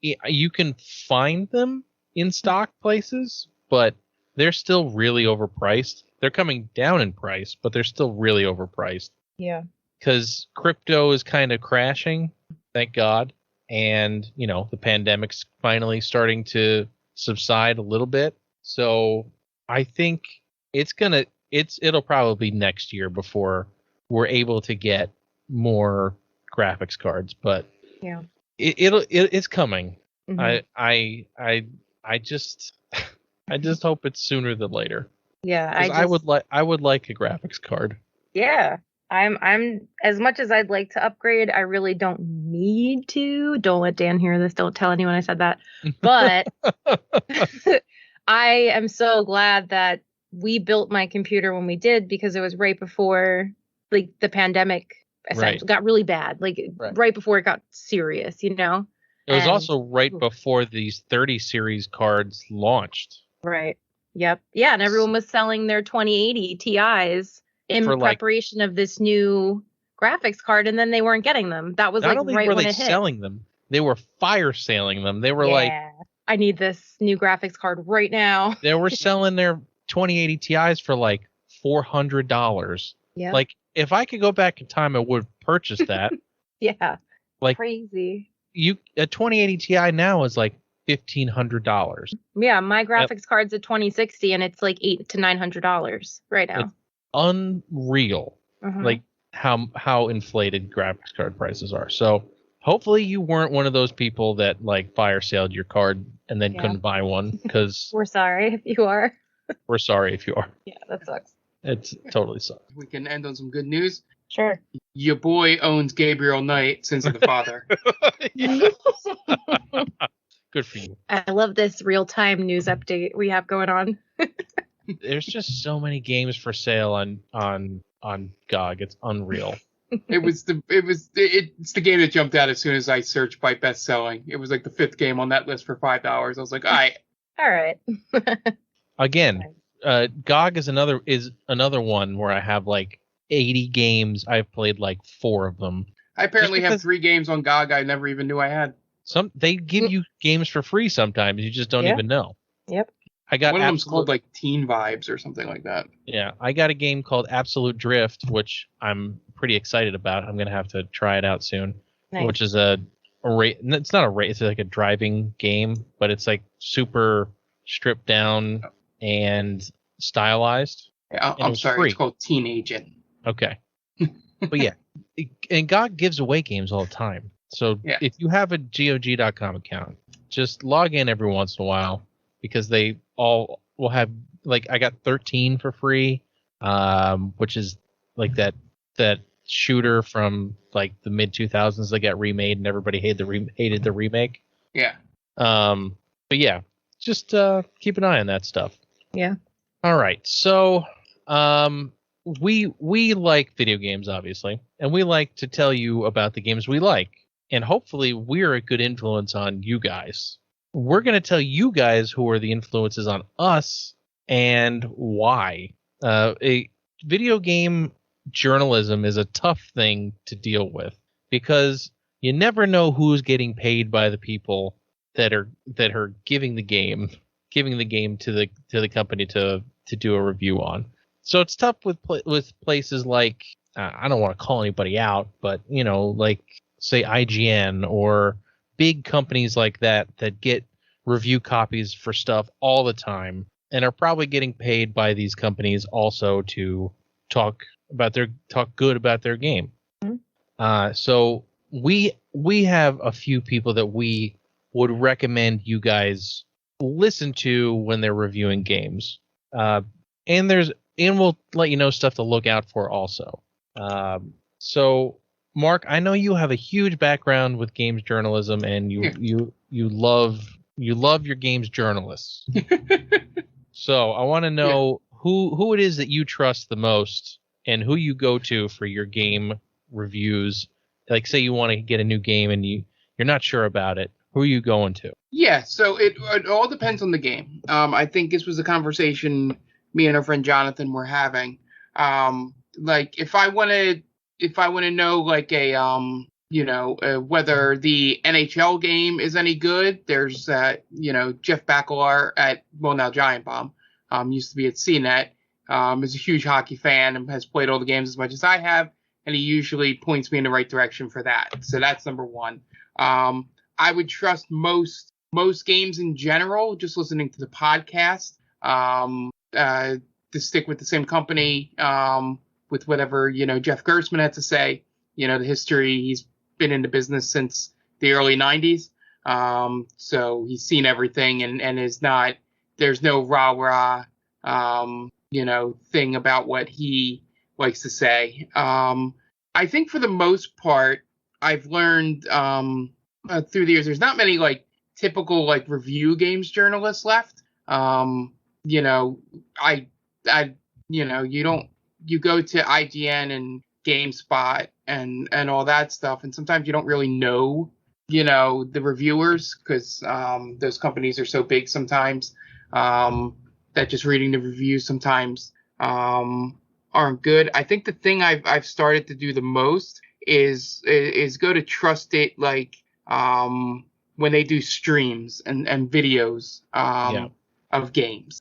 you can find them in stock places, but they're still really overpriced. They're coming down in price, but they're still really overpriced. Yeah. Because crypto is kind of crashing, thank God. And, the pandemic's finally starting to subside a little bit. So I think it'll probably be next year before we're able to get more graphics cards, but yeah, it's coming. Mm-hmm. I just hope it's sooner than later. Yeah, I would like a graphics card. Yeah, I'm as much as I'd like to upgrade, I really don't need to. Don't let Dan hear this. Don't tell anyone I said that. But I am so glad that we built my computer when we did, because it was right before like the pandemic got really bad, like right before it got serious, It was also right before these 30 series cards launched. Right. Yep. Yeah, and everyone was selling their 2080 Ti's in preparation of this new graphics card, and then they weren't getting them. That was not like only right were when they it hit. selling them, they were fire selling them. They were like, I need this new graphics card right now. They were selling their 2080 Ti's for like $400. Yeah. Like, if I could go back in time, I would purchase that. Yeah. Like, crazy. A 2080 Ti now is like $1,500. Yeah, my graphics card's a 2060, and it's like $800 to $900 right now. It's unreal. Mm-hmm. Like how inflated graphics card prices are. So hopefully you weren't one of those people that like fire saled your card and then couldn't buy one, because we're sorry if you are. We're sorry if you are. Yeah, that sucks. It totally sucks. We can end on some good news. Sure. Your boy owns Gabriel Knight, Sins of the Father. Good for you. I love this real-time news update we have going on. There's just so many games for sale on GOG. It's unreal. It's the game that jumped out as soon as I searched by best selling. It was like the 5th game on that list for $5. I was like, all right. Again, GOG is another one where I have like 80 games. I've played like 4 of them. I apparently have 3 games on GOG I never even knew I had. They give you games for free sometimes. You just don't even know. Yep. I got one of them's called like Teen Vibes or something like that. Yeah, I got a game called Absolute Drift, which I'm pretty excited about. I'm gonna have to try it out soon. Nice. Which is it's not a race. It's like a driving game, but it's like super stripped down and stylized. Yeah, I'm sorry. Free. It's called Teen Agent. Okay. But yeah, and GOG gives away games all the time. So if you have a GOG.com account, just log in every once in a while, because they all will have, like, I got 13 for free, which is like that shooter from like the mid 2000s that got remade and everybody hated the remake. Yeah. But yeah, just keep an eye on that stuff. Yeah. All right. So We like video games, obviously, and we like to tell you about the games we like, and hopefully we're a good influence on you guys. We're going to tell you guys who are the influences on us and why. A video game journalism is a tough thing to deal with because you never know who's getting paid by the people that are giving the game to the company to do a review on. So it's tough with places like I don't want to call anybody out, but like say IGN or big companies like that get review copies for stuff all the time and are probably getting paid by these companies also to talk good about their game. Mm-hmm. So we have a few people that we would recommend you guys listen to when they're reviewing games. And we'll let you know stuff to look out for also. So Mark, I know you have a huge background with games journalism and you love your games journalists. So I want to know who it is that you trust the most and who you go to for your game reviews. Like say you want to get a new game and you're not sure about it. Who are you going to? Yeah, so it all depends on the game. I think this was a conversation me and our friend Jonathan were having. Like if I want to know like whether the NHL game is any good, there's Jeff Bakalar at now Giant Bomb, used to be at CNET, is a huge hockey fan and has played all the games as much as I have, and he usually points me in the right direction for that. So that's number one. I would trust most games in general, just listening to the podcast, to stick with the same company, with whatever, Jeff Gerstmann had to say, the history. He's been in the business since the early 90s. So he's seen everything and is not, there's no rah-rah, thing about what he likes to say. I think for the most part, I've learned, through the years, there's not many like typical like review games journalists left. You go to IGN and GameSpot and all that stuff, and sometimes you don't really know, the reviewers because those companies are so big sometimes that just reading the reviews sometimes aren't good. I think the thing I've started to do the most is go to Trust It, like when they do streams and videos of games.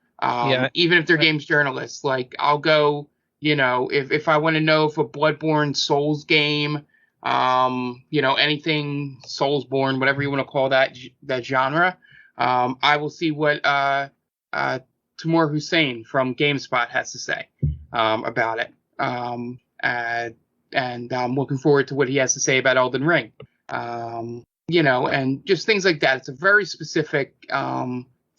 Even if they're games journalists, like I'll go, if I want to know if a Bloodborne Souls game, anything Soulsborne, whatever you want to call that genre, I will see what Timur Hussein from GameSpot has to say about it. And I'm looking forward to what he has to say about Elden Ring. And just things like that. It's a very specific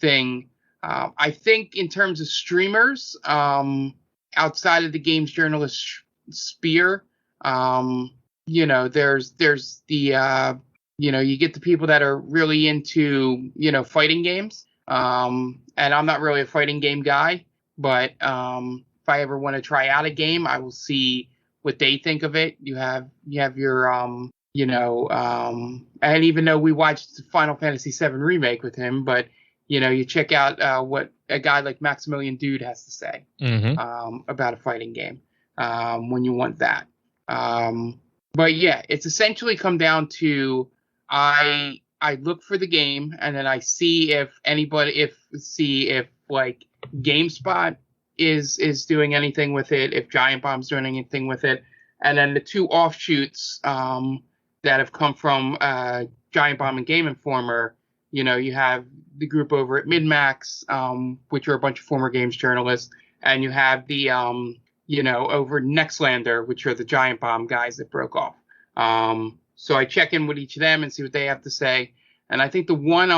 thing. I think in terms of streamers, outside of the games journalist sphere, there's the, you get the people that are really into, fighting games. And I'm not really a fighting game guy, but if I ever want to try out a game, I will see what they think of it. You have your, and even though we watched Final Fantasy VII Remake with him, but, you check out what a guy like Maximilian Dude has to say about a fighting game when you want that. But yeah, it's essentially come down to I look for the game and then I see if like GameSpot is doing anything with it, if Giant Bomb's doing anything with it, and then the two offshoots that have come from Giant Bomb and Game Informer. You have the group over at MidMax, which are a bunch of former games journalists, and you have the over Nextlander, which are the Giant Bomb guys that broke off. So I check in with each of them and see what they have to say. And I think the one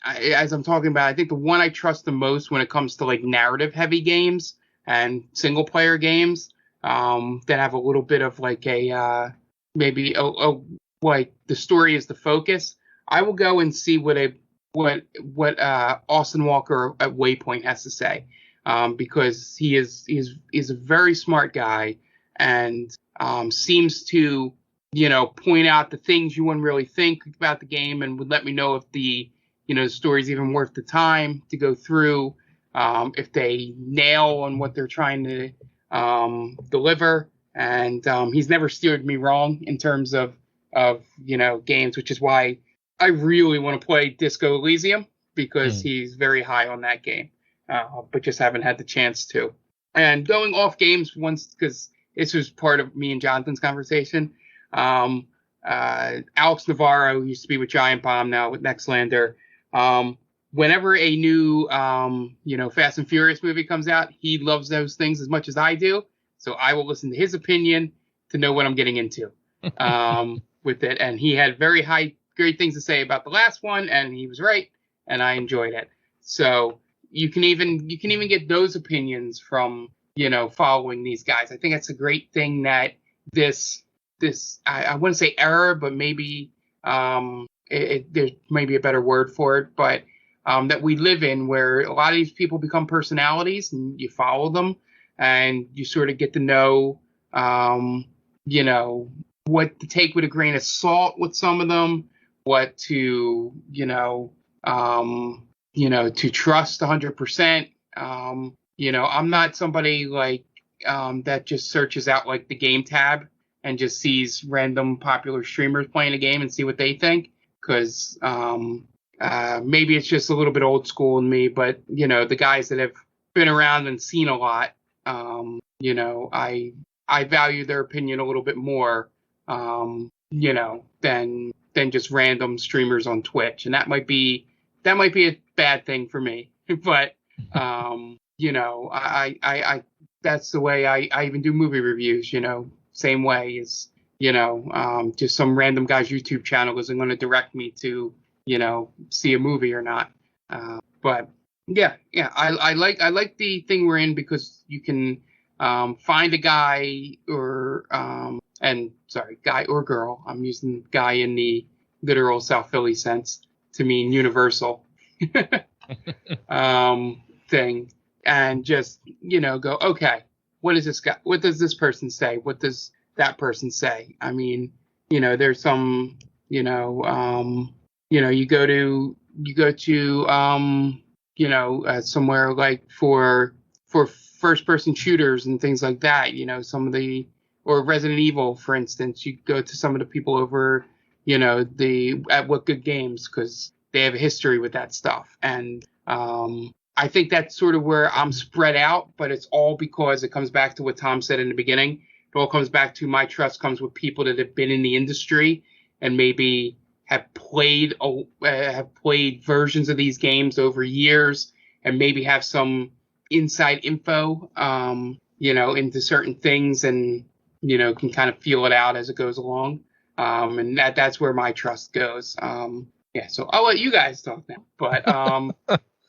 as I'm talking about, I think the one I trust the most when it comes to like narrative heavy games and single player games that have a little bit of like a maybe like the story is the focus. I will go and see what Austin Walker at Waypoint has to say. because he's a very smart guy and seems to, point out the things you wouldn't really think about the game and would let me know if the story's even worth the time to go through, if they nail on what they're trying to deliver. And he's never steered me wrong in terms of games, which is why I really want to play Disco Elysium, because he's very high on that game, but just haven't had the chance to. And going off games once, because this was part of me and Jonathan's conversation, Alex Navarro, who used to be with Giant Bomb, now with Nextlander, whenever a new Fast and Furious movie comes out, he loves those things as much as I do. So I will listen to his opinion to know what I'm getting into with it. And he had great things to say about the last one, and he was right, and I enjoyed it. So you can even get those opinions from following these guys. I think that's a great thing that this I wouldn't say era, but maybe there's maybe a better word for it, but that we live in, where a lot of these people become personalities and you follow them and you sort of get to know what to take with a grain of salt with some of them, what to to trust 100%. I'm not somebody like that just searches out like the game tab and just sees random popular streamers playing a game and see what they think, because maybe it's just a little bit old school in me, but the guys that have been around and seen a lot, I value their opinion a little bit more, than just random streamers on Twitch. And that might be a bad thing for me, but I that's the way I even do movie reviews, same way as, just some random guy's YouTube channel isn't going to direct me to, see a movie or not. But yeah, I like the thing we're in, because you can find a guy or guy or girl. I'm using guy in the literal South Philly sense to mean universal thing, and just go, okay, what is this guy? What does this person say? What does that person say? I mean, there's some, you go to somewhere like for first person shooters and things like that, some of the, or Resident Evil, for instance, you go to some of the people over, at What Good Games, because they have a history with that stuff. And I think that's sort of where I'm spread out, but it's all because it comes back to what Tom said in the beginning. It all comes back to my trust comes with people that have been in the industry and maybe have played versions of these games over years, and maybe have some inside info, into certain things, and can kind of feel it out as it goes along. And that's where my trust goes. So I'll let you guys talk now, but no.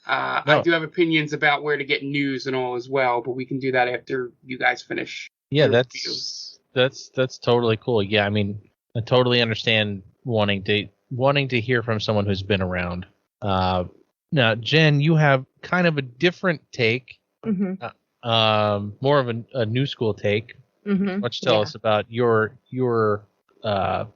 I do have opinions about where to get news and all as well, but we can do that after you guys finish. Yeah, that's totally cool. Yeah, I mean, I totally understand wanting to hear from someone who's been around. Now, Jen, you have kind of a different take, more of a new school take. Why don't you tell us about your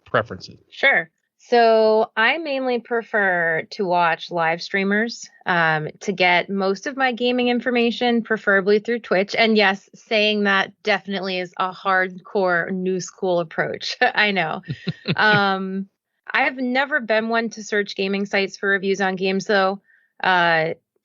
preferences? Sure. So I mainly prefer to watch live streamers to get most of my gaming information, preferably through Twitch. And yes, saying that definitely is a hardcore new school approach. I know. I've never been one to search gaming sites for reviews on games, though.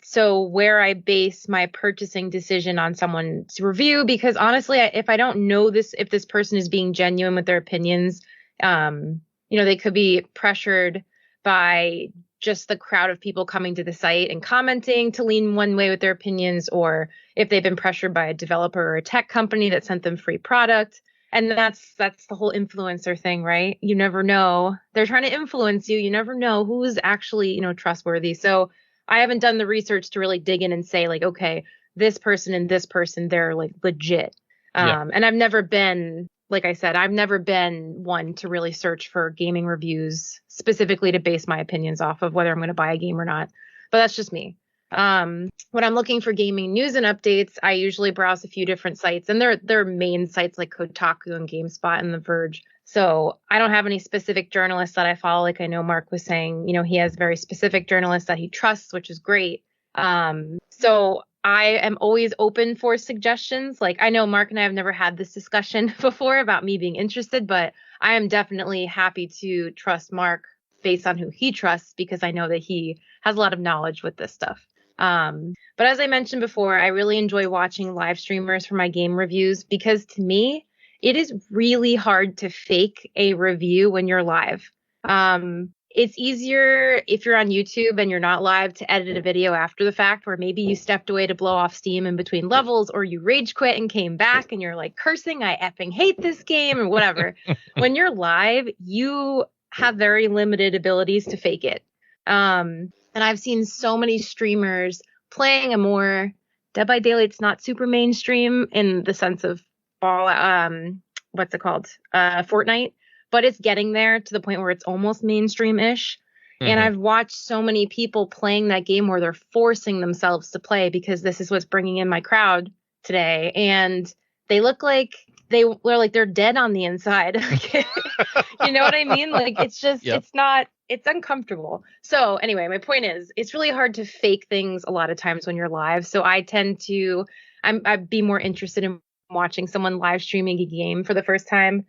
So where I base my purchasing decision on someone's review, because honestly, if I don't know if this person is being genuine with their opinions, they could be pressured by just the crowd of people coming to the site and commenting to lean one way with their opinions, or if they've been pressured by a developer or a tech company that sent them free product. And that's the whole influencer thing, right? You never know. They're trying to influence you. You never know who's actually, trustworthy. So I haven't done the research to really dig in and say like, okay, this person and this person, they're like legit. And I've never been, like I said, I've never been one to really search for gaming reviews specifically to base my opinions off of whether I'm going to buy a game or not. But that's just me. When I'm looking for gaming news and updates, I usually browse a few different sites, and they're main sites like Kotaku and GameSpot and The Verge. So I don't have any specific journalists that I follow. Like I know Mark was saying, he has very specific journalists that he trusts, which is great. So I am always open for suggestions. Like I know Mark and I have never had this discussion before about me being interested, but I am definitely happy to trust Mark based on who he trusts because I know that he has a lot of knowledge with this stuff. But as I mentioned before, I really enjoy watching live streamers for my game reviews because to me, it is really hard to fake a review when you're live. It's easier if you're on YouTube and you're not live to edit a video after the fact, where maybe you stepped away to blow off steam in between levels, or you rage quit and came back and you're like cursing, I effing hate this game or whatever. When you're live, you have very limited abilities to fake it. And I've seen so many streamers playing a more Dead by Daylight's not super mainstream in the sense of what's it called? Fortnite. But it's getting there to the point where it's almost mainstream-ish. Mm-hmm. And I've watched so many people playing that game where they're forcing themselves to play because this is what's bringing in my crowd today. And they look like they're dead on the inside. You know what I mean? Like it's just, yep. It's uncomfortable. So anyway, my point is it's really hard to fake things a lot of times when you're live. So I tend to, I'd be more interested in watching someone live streaming a game for the first time.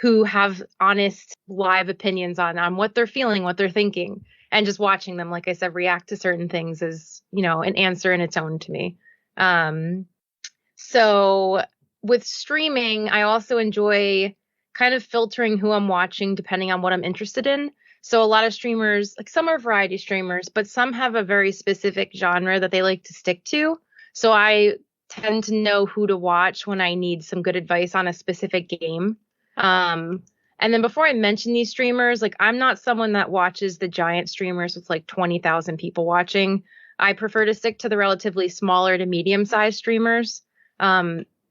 Who have honest live opinions on what they're feeling, what they're thinking, and just watching them, like I said, react to certain things is, an answer in its own to me. So with streaming, I also enjoy kind of filtering who I'm watching depending on what I'm interested in. So a lot of streamers, like some are variety streamers, but some have a very specific genre that they like to stick to. So I tend to know who to watch when I need some good advice on a specific game. And then before I mention these streamers, like I'm not someone that watches the giant streamers with like 20,000 people watching. I prefer to stick to the relatively smaller to medium-sized streamers.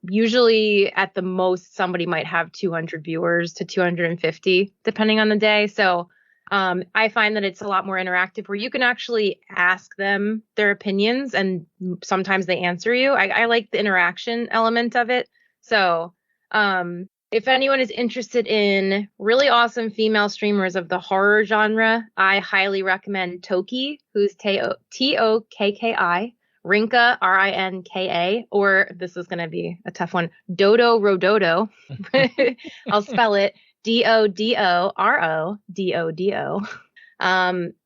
Usually at the most, somebody might have 200 viewers to 250, depending on the day. So I find that it's a lot more interactive where you can actually ask them their opinions and sometimes they answer you. I like the interaction element of it. So if anyone is interested in really awesome female streamers of the horror genre, I highly recommend Toki, who's Tokki, Rinka, Rinka, or this is going to be a tough one, Dodo Rododo. I'll spell it Dodorododo.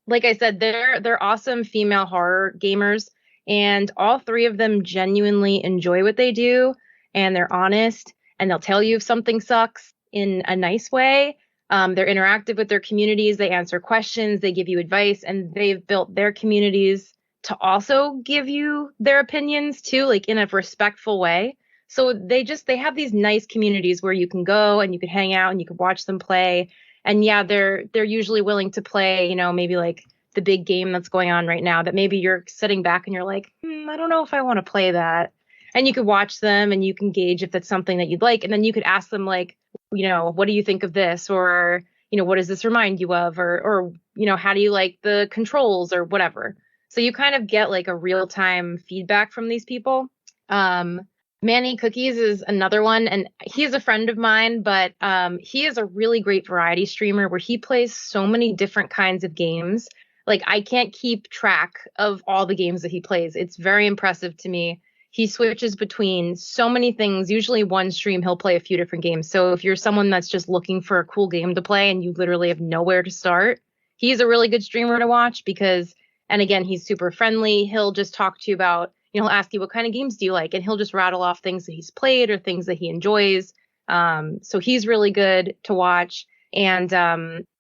Like I said, they're awesome female horror gamers, and all three of them genuinely enjoy what they do, and they're honest. And they'll tell you if something sucks in a nice way. They're interactive with their communities. They answer questions. They give you advice. And they've built their communities to also give you their opinions too, like in a respectful way. So they have these nice communities where you can go and you can hang out and you can watch them play. And yeah, they're usually willing to play, maybe like the big game that's going on right now that maybe you're sitting back and you're like, I don't know if I want to play that. And you could watch them and you can gauge if that's something that you'd like. And then you could ask them like, what do you think of this? Or, what does this remind you of? Or, how do you like the controls or whatever? So you kind of get like a real time feedback from these people. Manny Cookies is another one. And he's a friend of mine, but he is a really great variety streamer where he plays so many different kinds of games. Like I can't keep track of all the games that he plays. It's very impressive to me. He switches between so many things. Usually one stream, he'll play a few different games. So if you're someone that's just looking for a cool game to play and you literally have nowhere to start, he's a really good streamer to watch because, and again, he's super friendly. He'll just talk to you about, he'll ask you what kind of games do you like? And he'll just rattle off things that he's played or things that he enjoys. So he's really good to watch. And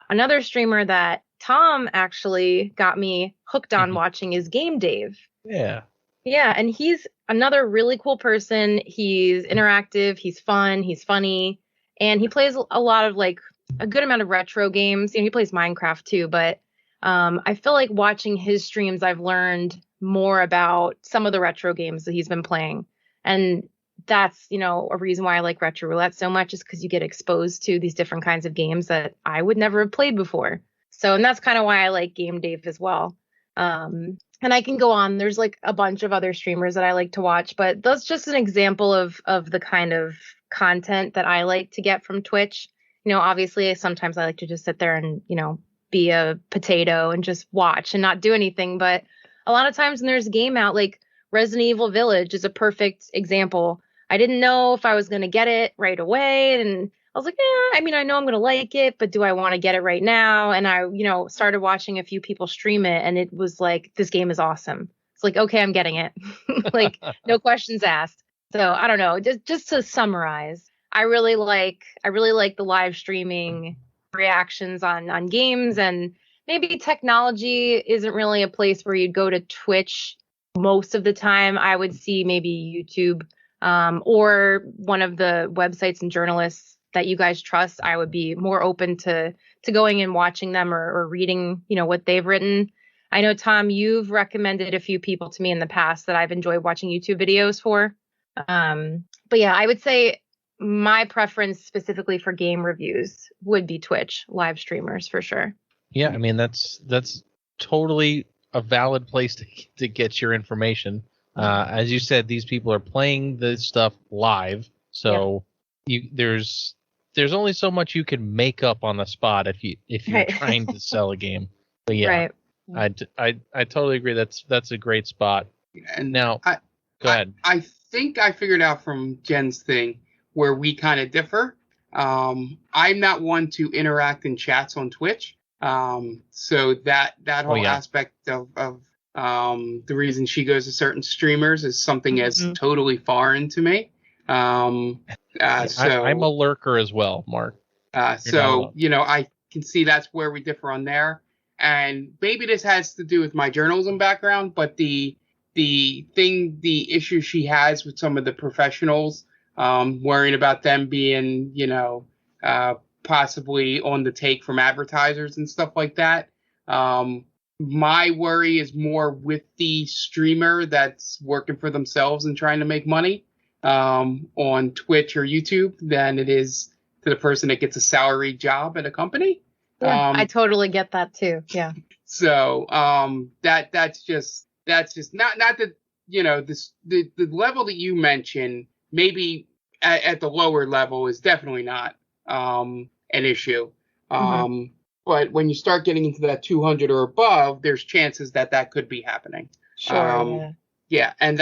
another streamer that Tom actually got me hooked on watching is Game Dave. Yeah. Yeah, and he's another really cool person. He's interactive, he's fun, he's funny, and he plays a lot of like a good amount of retro games. He plays Minecraft too, but I feel like watching his streams, I've learned more about some of the retro games that he's been playing. And that's, a reason why I like Retro Roulette so much is because you get exposed to these different kinds of games that I would never have played before. So, and that's kind of why I like Game Dave as well. And I can go on. There's like a bunch of other streamers that I like to watch, but that's just an example of the kind of content that I like to get from Twitch. Obviously sometimes I like to just sit there and, be a potato and just watch and not do anything. But a lot of times when there's a game out, like Resident Evil Village is a perfect example. I didn't know if I was going to get it right away. And I was like, I know I'm going to like it, but do I want to get it right now? And I, started watching a few people stream it, and it was like, this game is awesome. It's like, okay, I'm getting it. Like, no questions asked. So I don't know. Just to summarize, I really like the live streaming reactions on games, and maybe technology isn't really a place where you'd go to Twitch most of the time. I would see maybe YouTube or one of the websites and journalists that you guys trust. I would be more open to going and watching them or reading, what they've written. I know, Tom, you've recommended a few people to me in the past that I've enjoyed watching YouTube videos for. But yeah, I would say my preference specifically for game reviews would be Twitch live streamers for sure. Yeah, that's totally a valid place to get your information. As you said, these people are playing the stuff live, so there's only so much you can make up on the spot if you're trying to sell a game. But yeah, I totally agree. That's a great spot. And now, go ahead. I think I figured out from Jen's thing where we kind of differ. I'm not one to interact in chats on Twitch. So that whole aspect of the reason she goes to certain streamers is something as totally foreign to me. So I'm a lurker as well, Mark. So I can see that's where we differ on there. And maybe this has to do with my journalism background, but the issue she has with some of the professionals, worrying about them being, possibly on the take from advertisers and stuff like that. My worry is more with the streamer that's working for themselves and trying to make money on Twitch or YouTube than it is to the person that gets a salary job at a company. Yeah, I totally get that too. Yeah. So that's just not that the level that you mentioned, maybe at the lower level, is definitely not an issue. But when you start getting into that 200 or above, there's chances that could be happening. Sure. Yeah. And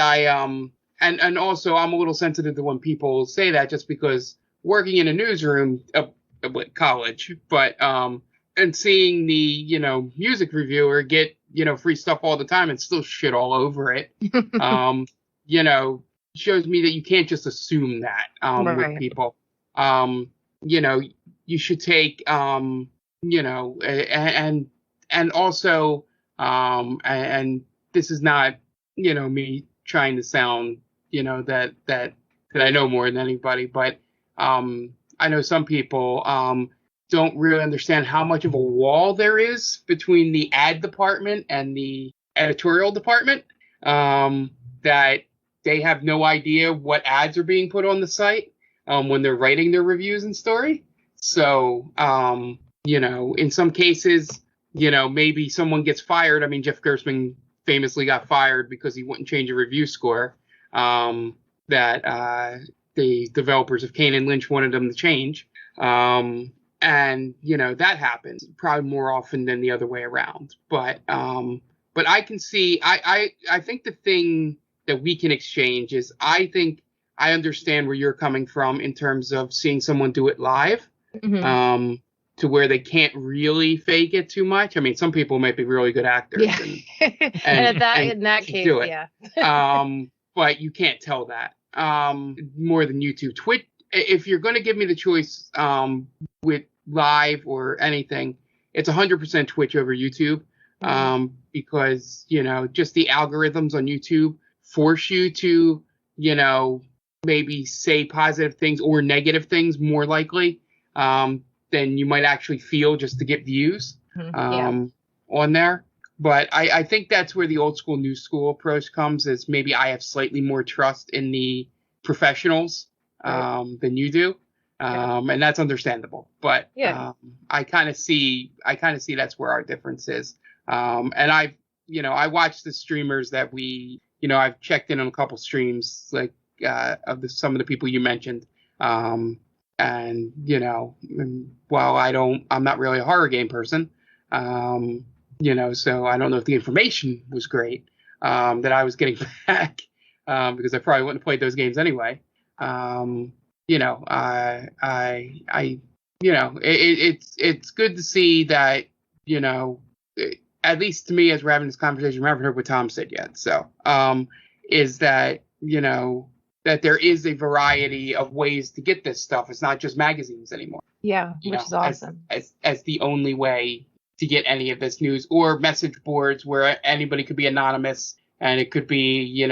and also I'm a little sensitive to when people say that, just because working in a newsroom with college, but and seeing the music reviewer get free stuff all the time and still shit all over it, shows me that you can't just assume that with people. You should take and also and this is not me trying to sound that I know more than anybody, but I know some people don't really understand how much of a wall there is between the ad department and the editorial department, that they have no idea what ads are being put on the site when they're writing their reviews and story. So, in some cases, maybe someone gets fired. I mean, Jeff Gerstmann famously got fired because he wouldn't change a review score that the developers of Kane and Lynch wanted them to change. And that happens probably more often than the other way around. But I can see, I think the thing that we can exchange is, I think I understand where you're coming from in terms of seeing someone do it live, to where they can't really fake it too much. I mean, some people might be really good actors, and in that case, do it. But you can't tell that more than YouTube. Twitch, if you're going to give me the choice with live or anything, it's 100% Twitch over YouTube, because just the algorithms on YouTube force you to maybe say positive things or negative things more likely than you might actually feel just to get views on there. But I think that's where the old school, new school approach comes, is maybe I have slightly more trust in the professionals than you do. And that's understandable. But I kind of see that's where our difference is. And I watch the streamers that I've checked in on a couple streams, like of some of the people you mentioned. And while I'm not really a horror game person, so I don't know if the information was great that I was getting back, because I probably wouldn't have played those games anyway. It's good to see that, at least to me, as we're having this conversation, we haven't heard what Tom said yet. So, is that, that there is a variety of ways to get this stuff. It's not just magazines anymore. Yeah, which is awesome. As the only way to get any of this news, or message boards where anybody could be anonymous, and it could be,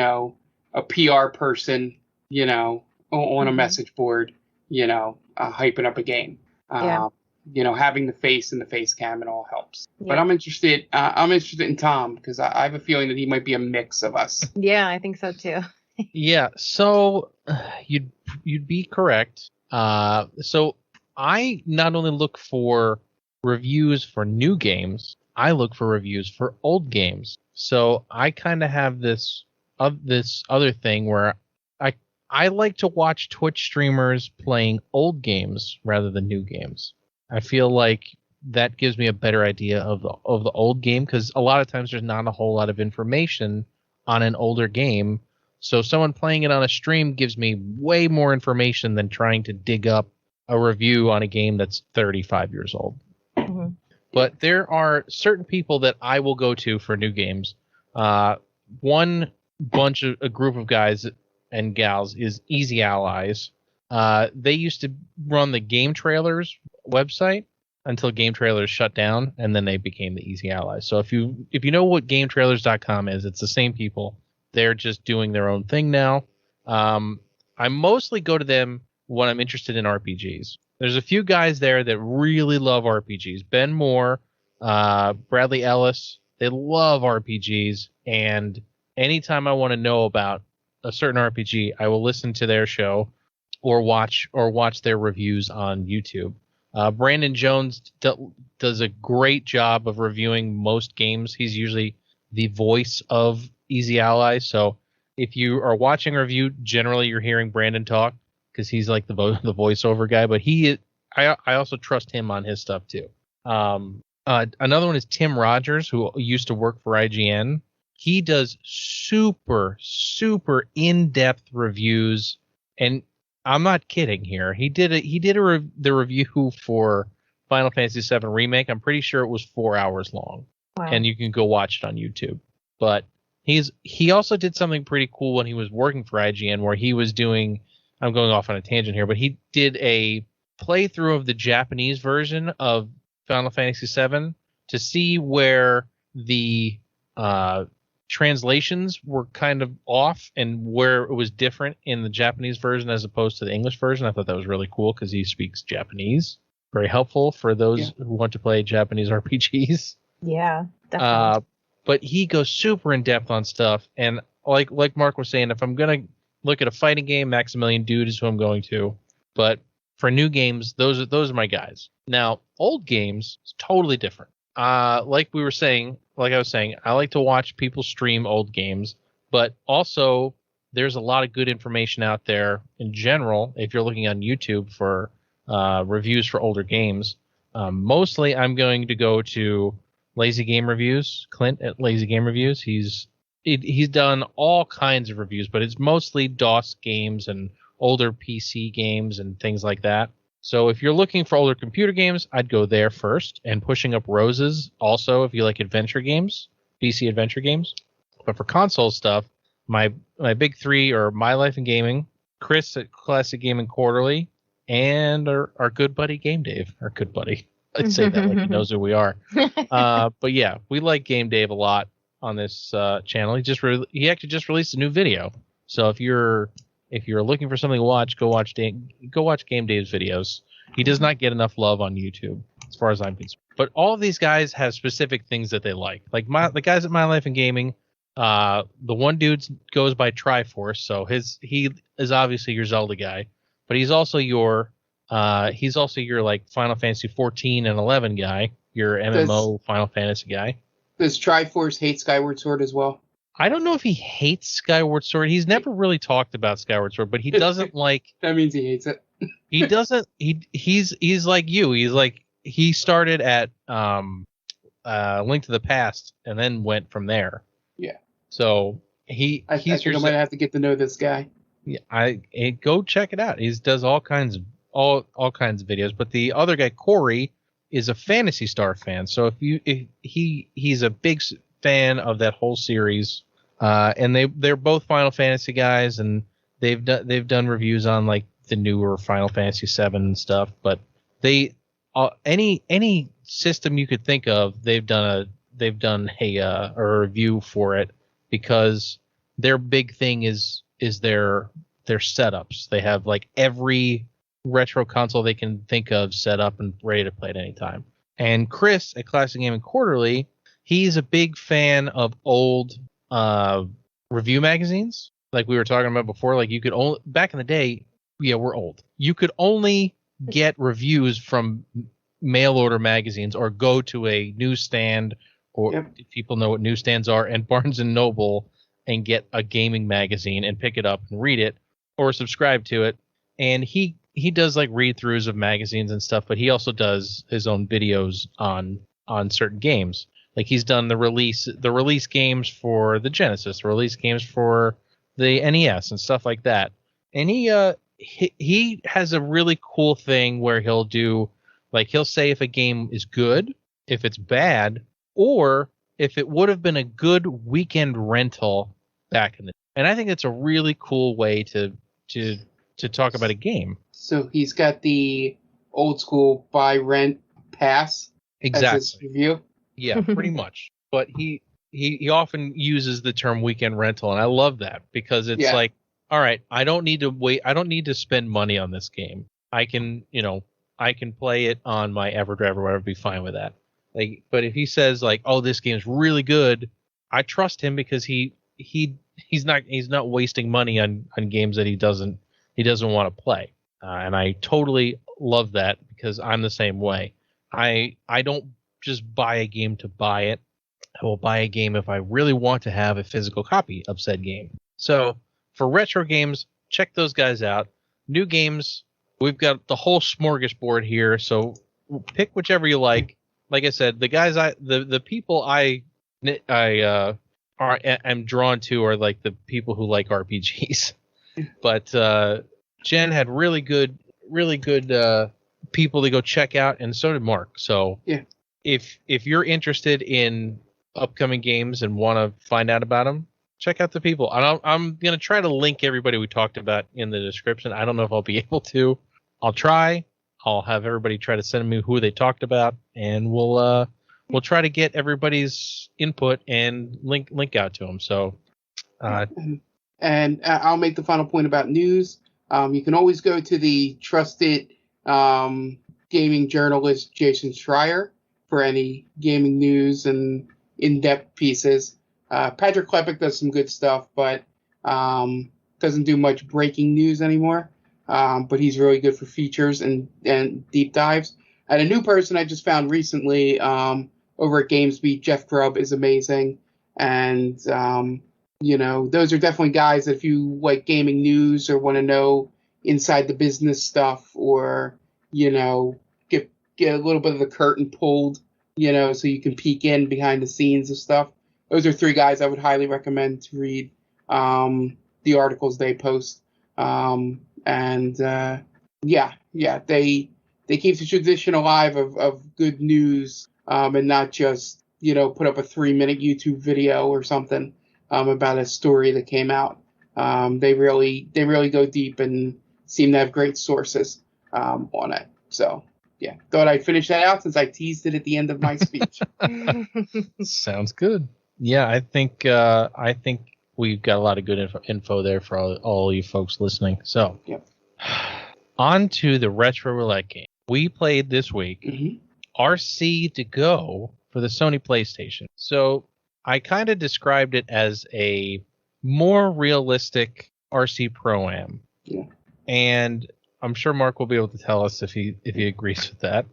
a PR person, on a message board, hyping up a game. Having the face and the face cam, and all helps. Yeah. But I'm interested in Tom, because I have a feeling that he might be a mix of us. Yeah, I think so too. Yeah, so you'd be correct. So I not only look for reviews for new games, I look for reviews for old games. So I kind of have this other thing where I like to watch Twitch streamers playing old games rather than new games. I feel like that gives me a better idea of the old game, because a lot of times there's not a whole lot of information on an older game. So someone playing it on a stream gives me way more information than trying to dig up a review on a game that's 35 years old. Mm-hmm. But there are certain people that I will go to for new games. One bunch of a group of guys and gals is Easy Allies. They used to run the Game Trailers website until Game Trailers shut down, and then they became the Easy Allies. So if you know what GameTrailers.com is, it's the same people. They're just doing their own thing now. I mostly go to them when I'm interested in RPGs. There's a few guys there that really love RPGs. Ben Moore, Bradley Ellis, they love RPGs, and anytime I want to know about a certain RPG, I will listen to their show or watch their reviews on YouTube. Brandon Jones does a great job of reviewing most games. He's usually the voice of Easy Allies. So if you are watching a review, generally you're hearing Brandon talk, because he's like the voiceover guy. But I also trust him on his stuff too. Another one is Tim Rogers, who used to work for IGN. He does super, super in-depth reviews, and I'm not kidding here. He did the review for Final Fantasy VII Remake. I'm pretty sure it was 4 hours long. Wow. And you can go watch it on YouTube. But he also did something pretty cool when he was working for IGN, where he was doing, I'm going off on a tangent here, but he did a playthrough of the Japanese version of Final Fantasy VII to see where the translations were kind of off and where it was different in the Japanese version as opposed to the English version. I thought that was really cool because he speaks Japanese. Very helpful for those who want to play Japanese RPGs. Yeah, definitely. But he goes super in depth on stuff, and like Mark was saying, if I'm gonna look at a fighting game, Maximilian Dude is who I'm going to. But for new games, those are my guys. Now, old games is totally different. Like I was saying, I like to watch people stream old games, but also there's a lot of good information out there in general. If you're looking on YouTube for reviews for older games, mostly I'm going to go to Lazy Game Reviews. Clint at Lazy Game Reviews. He's done all kinds of reviews, but it's mostly DOS games and older PC games and things like that. So if you're looking for older computer games, I'd go there first. And Pushing Up Roses also, if you like adventure games, PC adventure games. But for console stuff, my big three are My Life in Gaming, Chris at Classic Gaming Quarterly, and our good buddy Game Dave. Our good buddy. I'd say that like he knows who we are. But yeah, we like Game Dave a lot on this channel. He actually just released a new video. So if you're looking for something to watch, go watch Game Dave's videos. He does not get enough love on YouTube, as far as I'm concerned. But all of these guys have specific things that they like. Like the guys at My Life in Gaming, the one dude goes by Triforce, so he is obviously your Zelda guy, but he's also your like Final Fantasy 14 and 11 guy, your MMO Final Fantasy guy. Does Triforce hate Skyward Sword as well? I don't know if he hates Skyward Sword. He's never really talked about Skyward Sword, but he doesn't like. That means he hates it. He doesn't. He's like you. He started at Link to the Past and then went from there. Yeah. So I think I might have to get to know this guy. Yeah, go check it out. He does all kinds of videos. But the other guy, Corey, is a Phantasy Star fan. So he's a big fan of that whole series. And they're both Final Fantasy guys, and they've done reviews on like the newer Final Fantasy VII and stuff. But they any system you could think of, they've done a review for it, because their big thing is their setups. They have like every retro console they can think of set up and ready to play at any time. And Chris at Classic Gaming Quarterly, he's a big fan of old review magazines, like we were talking about before. Like you could only, back in the day, yeah, we're old. You could only get reviews from mail order magazines or go to a newsstand, or if people know what newsstands are, and Barnes and Noble, and get a gaming magazine and pick it up and read it or subscribe to it. And he does like read throughs of magazines and stuff, but he also does his own videos on certain games. Like he's done the release games for the Genesis, the release games for the NES and stuff like that. And he has a really cool thing where he'll do, like, he'll say if a game is good, if it's bad, or if it would have been a good weekend rental back in the day. And I think it's a really cool way to talk about a game. So he's got the old school buy rent pass. Exactly. As his review. Yeah, pretty much. But he often uses the term weekend rental, and I love that, because it's like, all right, I don't need to wait. I don't need to spend money on this game. I can play it on my EverDrive or whatever, be fine with that. Like, but if he says like, oh, this game's really good, I trust him, because he's not wasting money on games that he doesn't want to play. And I totally love that, because I'm the same way. I don't just buy a game to buy it. I will buy a game if I really want to have a physical copy of said game. So for retro games, check those guys out. New games, we've got the whole smorgasbord here. So pick whichever you like. Like I said, the guys the people I am drawn to are like the people who like RPGs. But Jen had really good people to go check out, and so did Mark. So yeah, if you're interested in upcoming games and want to find out about them, check out the people. I'm gonna try to link everybody we talked about in the description. I don't know if I'll be able to. I'll try. I'll have everybody try to send me who they talked about, and we'll try to get everybody's input and link out to them. So, and I'll make the final point about news. You can always go to the trusted gaming journalist Jason Schreier for any gaming news and in-depth pieces. Patrick Klepek does some good stuff, but doesn't do much breaking news anymore. But he's really good for features and deep dives. And a new person I just found recently over at GamesBeat, Jeff Grubb, is amazing. And, those are definitely guys that if you like gaming news or want to know inside the business stuff, or, get a little bit of the curtain pulled, so you can peek in behind the scenes of stuff. Those are three guys I would highly recommend to read the articles they post. They keep the tradition alive of good news, and not just, put up a 3-minute YouTube video or something about a story that came out. They really go deep and seem to have great sources on it. So, yeah, thought I'd finish that out since I teased it at the end of my speech. Sounds good. Yeah, I think we've got a lot of good info there for all you folks listening. So, on to the Retro Roulette game. We played this week RC to Go for the Sony PlayStation. So, I kind of described it as a more realistic RC Pro-Am. Yeah. And I'm sure Mark will be able to tell us if he agrees with that.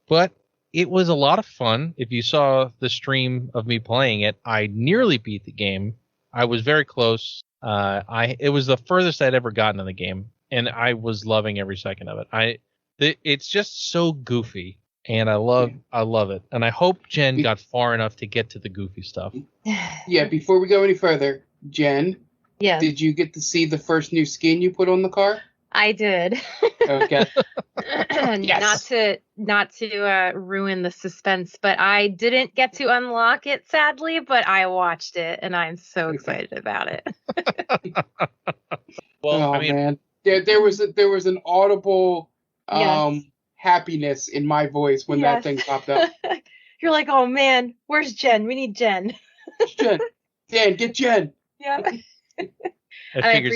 But it was a lot of fun. If you saw the stream of me playing it, I nearly beat the game. I was very close. It was the furthest I'd ever gotten in the game, and I was loving every second of it. It's just so goofy, and I love it. And I hope Jen got far enough to get to the goofy stuff. Yeah, before we go any further, Jen, Yes. did you get to see the first new skin you put on the car? I did. Okay. Yes. Not to ruin the suspense, but I didn't get to unlock it, sadly, but I watched it, and I'm so excited about it. Well, I mean, man. There was an audible Yes. happiness in my voice when that thing popped up. You're like, oh man, where's Jen? We need Jen. Jen. Dan, get Jen. Yeah. I figured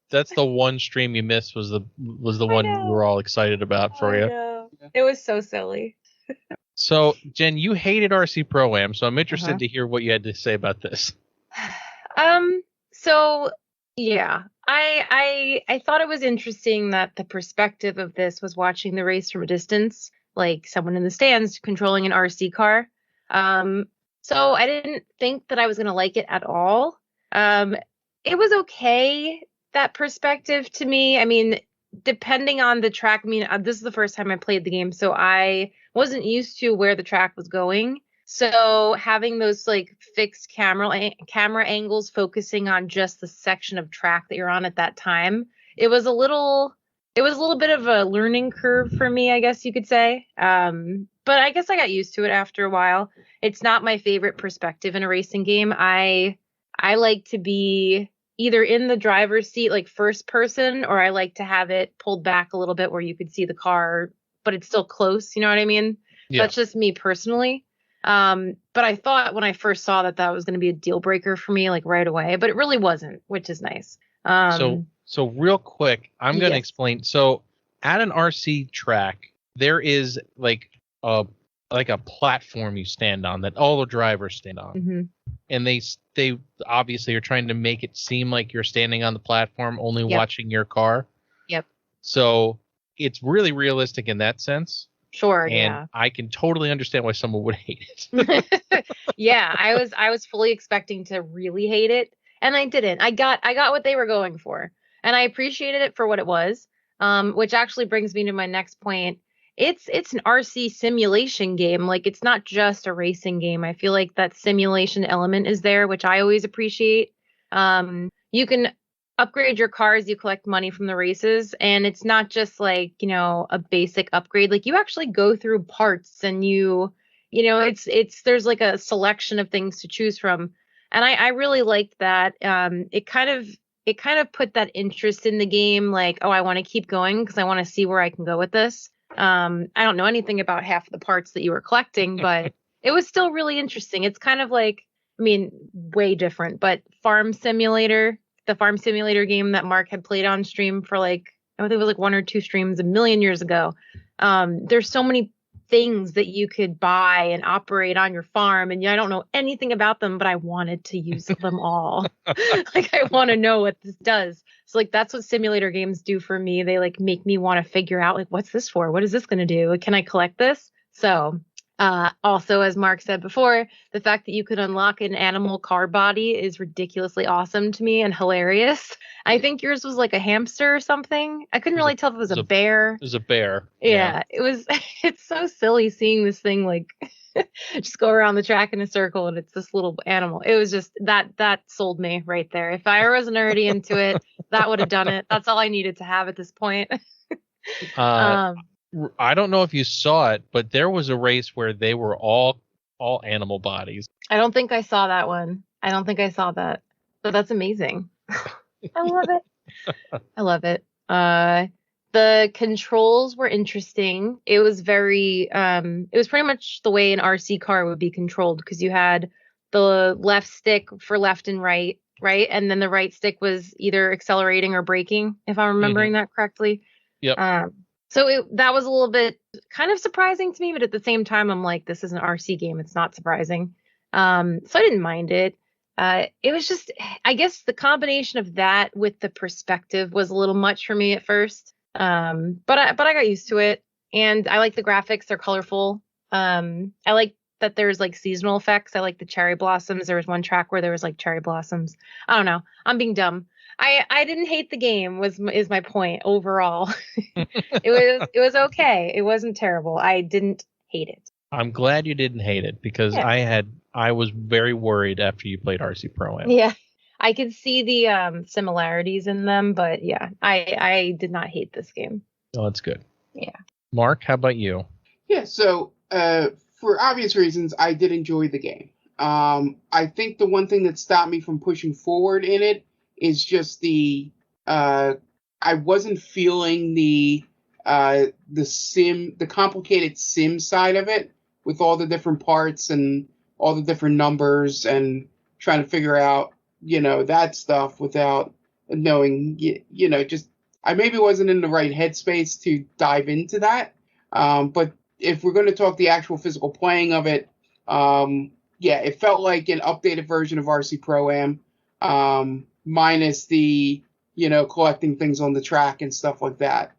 that's the one stream you missed was the one we were all excited about for you. Know. It was so silly. So, Jen, you hated RC Pro-Am, so I'm interested to hear what you had to say about this. So yeah, I thought it was interesting that the perspective of this was watching the race from a distance, like someone in the stands controlling an RC car. So I didn't think that I was going to like it at all. It was okay, that perspective to me. I mean, depending on the track, this is the first time I played the game, so I wasn't used to where the track was going. So having those like fixed camera angles focusing on just the section of track that you're on at that time, it was a little bit of a learning curve for me, I guess you could say. But I guess I got used to it after a while. It's not my favorite perspective in a racing game. I like to be either in the driver's seat, like first person, or I like to have it pulled back a little bit where you could see the car, but it's still close. You know what I mean? Yeah. That's just me personally. But I thought when I first saw that was going to be a deal breaker for me, like right away, but it really wasn't, which is nice. So real quick, I'm going to explain. So at an RC track, there is like a platform you stand on that all the drivers stand on. Mm-hmm. And they obviously are trying to make it seem like you're standing on the platform, only watching your car. Yep. So it's really realistic in that sense. Sure. And I can totally understand why someone would hate it. Yeah, I was fully expecting to really hate it, and I didn't. I got what they were going for, and I appreciated it for what it was. Which actually brings me to my next point. It's an RC simulation game. Like, it's not just a racing game. I feel like that simulation element is there, which I always appreciate. You can upgrade your cars, you collect money from the races, and it's not just like, a basic upgrade. Like, you actually go through parts, and it's there's like a selection of things to choose from. And I really liked that. It kind of put that interest in the game, like, oh, I want to keep going because I want to see where I can go with this. I don't know anything about half of the parts that you were collecting, but it was still really interesting. It's kind of like, way different, but the Farm Simulator game that Mark had played on stream for I think it was like 1 or 2 streams a million years ago. There's so many things that you could buy and operate on your farm, and I don't know anything about them, but I wanted to use them all. Like, I want to know what this does. So that's what simulator games do for me. They make me want to figure out what's this for? What is this going to do? Can I collect this? So also, as Mark said before, the fact that you could unlock an animal car body is ridiculously awesome to me and hilarious. I think yours was like a hamster or something. I couldn't really tell if it was a bear. It was a bear. Yeah, it was. It's so silly seeing this thing just go around the track in a circle, and it's this little animal. It was just that sold me right there. If I wasn't already into it, that would have done it. That's all I needed to have at this point. I don't know if you saw it, but there was a race where they were all animal bodies. I don't think I saw that one. I don't think I saw that. But that's amazing. I love it. I love it. The controls were interesting. It was very it was pretty much the way an RC car would be controlled, because you had the left stick for left and right, and then the right stick was either accelerating or braking, if I'm remembering that correctly. Yep. So that was a little bit kind of surprising to me, but at the same time, I'm like, this is an RC game. It's not surprising. So I didn't mind it. It was just, I guess the combination of that with the perspective was a little much for me at first. But I got used to it, and I like the graphics. They're colorful. I like that there's like seasonal effects. I like the cherry blossoms. There was one track where there was like cherry blossoms. I don't know. I'm being dumb. I didn't hate the game is my point overall. It was okay. It wasn't terrible. I didn't hate it. I'm glad you didn't hate it because Yeah. I was very worried after you played RC Pro-Am. Yeah. I could see the similarities in them, but yeah, I did not hate this game. Oh, that's good. Yeah. Mark, how about you? Yeah, so for obvious reasons, I did enjoy the game. I think the one thing that stopped me from pushing forward in it is just I wasn't feeling the complicated sim side of it with all the different parts and all the different numbers and trying to figure out, that stuff without knowing, just I maybe wasn't in the right headspace to dive into that. But if we're going to talk the actual physical playing of it, it felt like an updated version of RC Pro-Am, minus the, collecting things on the track and stuff like that,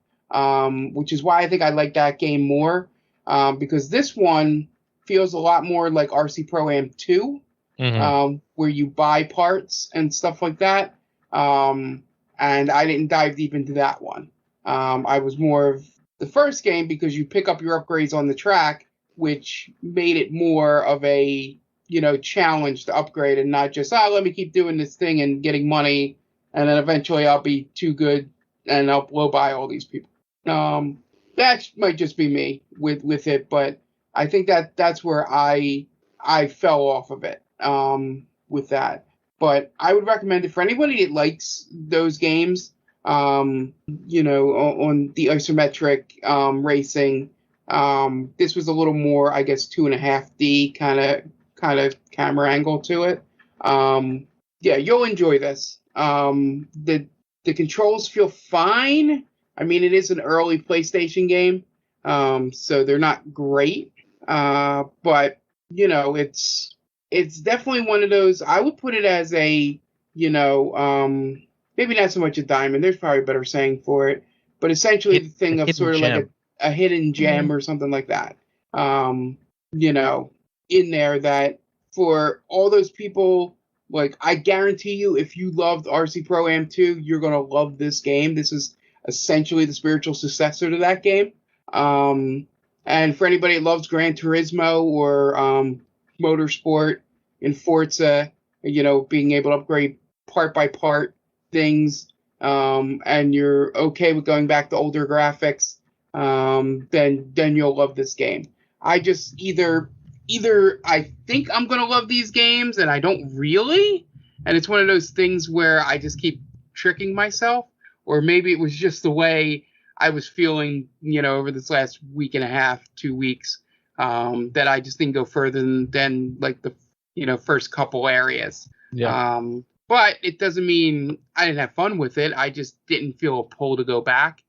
which is why I think I like that game more, because this one feels a lot more like RC Pro-Am 2, where you buy parts and stuff like that. And I didn't dive deep into that one. I was more of the first game because you pick up your upgrades on the track, which made it more of a, challenge to upgrade and not just, let me keep doing this thing and getting money, and then eventually I'll be too good and I'll blow by all these people. That might just be me with it, but I think that's where I fell off of it with that. But I would recommend it for anybody that likes those games, on the isometric racing. This was a little more, I guess, 2.5D kind of camera angle to it. You'll enjoy this. The controls feel fine. I mean, it is an early PlayStation game, so they're not great. But it's definitely one of those. I would put it as a, maybe not so much a diamond. There's probably a better saying for it, but essentially the thing of sort of gem. Like a hidden gem or something like that. In there that for all those people, like I guarantee you, if you loved RC Pro-Am 2, you're gonna love this game. This is essentially the spiritual successor to that game. And for anybody that loves Gran Turismo or motorsport in Forza, being able to upgrade part by part things, and you're okay with going back to older graphics, then you'll love this game. I just either I think I'm gonna love these games and I don't really, and it's one of those things where I just keep tricking myself, or maybe it was just the way I was feeling, over this last week and a half, 2 weeks, that I just didn't go further than like the, first couple areas. Yeah. But it doesn't mean I didn't have fun with it. I just didn't feel a pull to go back.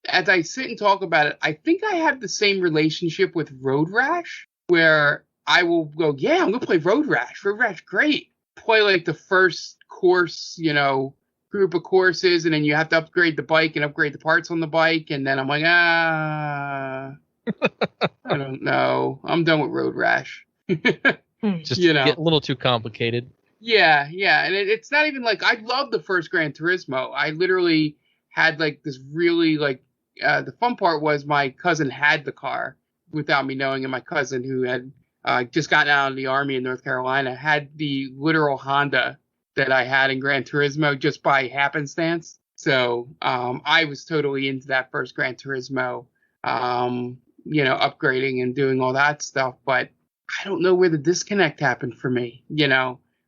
As I sit and talk about it, I think I have the same relationship with Road Rash, where I will go, I'm going to play Road Rash. Road Rash, great. Play like the first course, group of courses, and then you have to upgrade the bike and upgrade the parts on the bike. And then I'm like, I don't know. I'm done with Road Rash. Just get a little too complicated. Yeah. And it's not even like I love the first Gran Turismo. I literally had like this really like the fun part was my cousin had the car without me knowing, and my cousin who had just gotten out of the army in North Carolina had the literal Honda that I had in Gran Turismo just by happenstance. So I was totally into that first Gran Turismo, upgrading and doing all that stuff. But I don't know where the disconnect happened for me,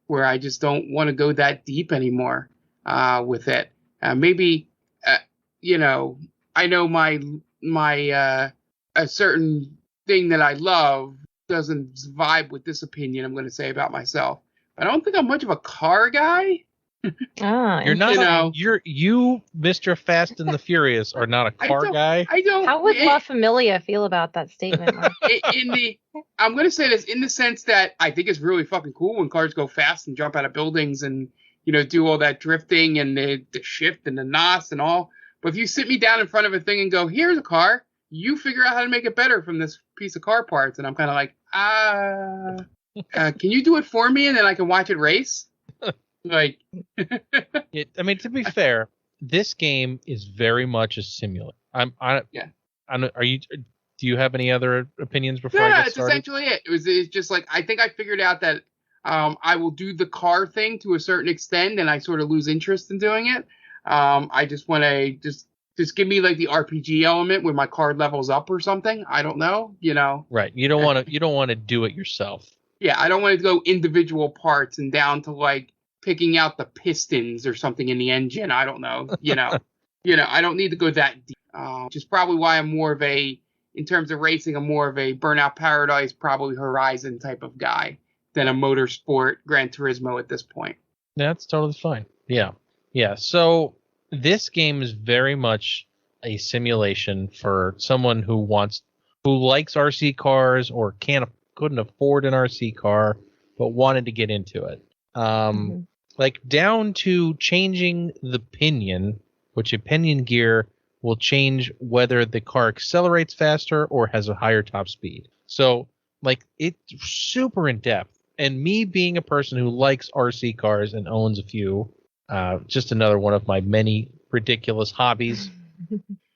where I just don't want to go that deep anymore with it. Maybe, I know my a certain thing that I love doesn't vibe with this opinion I'm going to say about myself. I don't think I'm much of a car guy. You're not. You, Mr. Fast and the Furious, are not a car guy. I don't. How would La Familia feel about that statement? I'm going to say this in the sense that I think it's really fucking cool when cars go fast and jump out of buildings and do all that drifting and the shift and the NOS and all. But if you sit me down in front of a thing and go, here's a car, you figure out how to make it better from this piece of car parts. And I'm kind of like, can you do it for me and then I can watch it race? Like, I mean, to be fair, this game is very much a simulator. Do you have any other opinions before I get it's started? essentially it. It's just like, I think I figured out that I will do the car thing to a certain extent, and I sort of lose interest in doing it. I just want to just give me like the RPG element where my card levels up or something. I don't know, Right. You don't want to do it yourself. Yeah, I don't want to go individual parts and down to like picking out the pistons or something in the engine. I don't know, I don't need to go that deep. Which is probably why I'm more of in terms of racing, I'm more of a Burnout Paradise, probably Horizon type of guy than a motorsport Gran Turismo at this point. That's totally fine. Yeah. So this game is very much a simulation for someone who likes RC cars or couldn't afford an RC car, but wanted to get into it. Like down to changing the pinion, which a pinion gear will change whether the car accelerates faster or has a higher top speed. So like it's super in depth. And me being a person who likes RC cars and owns a few, just another one of my many ridiculous hobbies.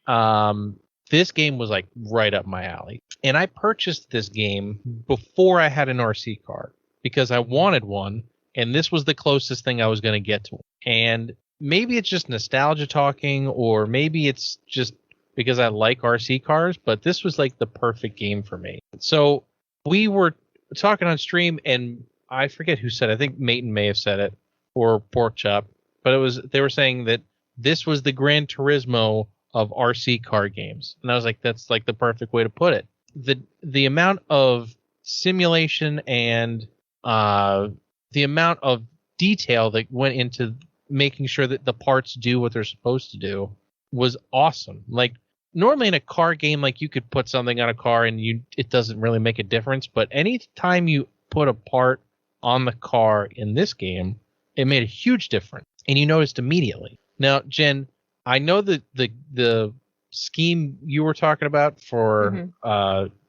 This game was like right up my alley. And I purchased this game before I had an RC car because I wanted one. And this was the closest thing I was going to get to. And maybe it's just nostalgia talking, or maybe it's just because I like RC cars, but this was like the perfect game for me. So we were talking on stream, and I forget who said it. I think Maiten may have said it, or Porkchop, but they were saying that this was the Gran Turismo of RC car games, and I was like, that's like the perfect way to put it. The amount of simulation and the amount of detail that went into making sure that the parts do what they're supposed to do was awesome. Like normally in a car game, like you could put something on a car and it doesn't really make a difference. But any time you put a part on the car in this game, it made a huge difference, and you noticed immediately. Now, Jen, I know that the scheme you were talking about for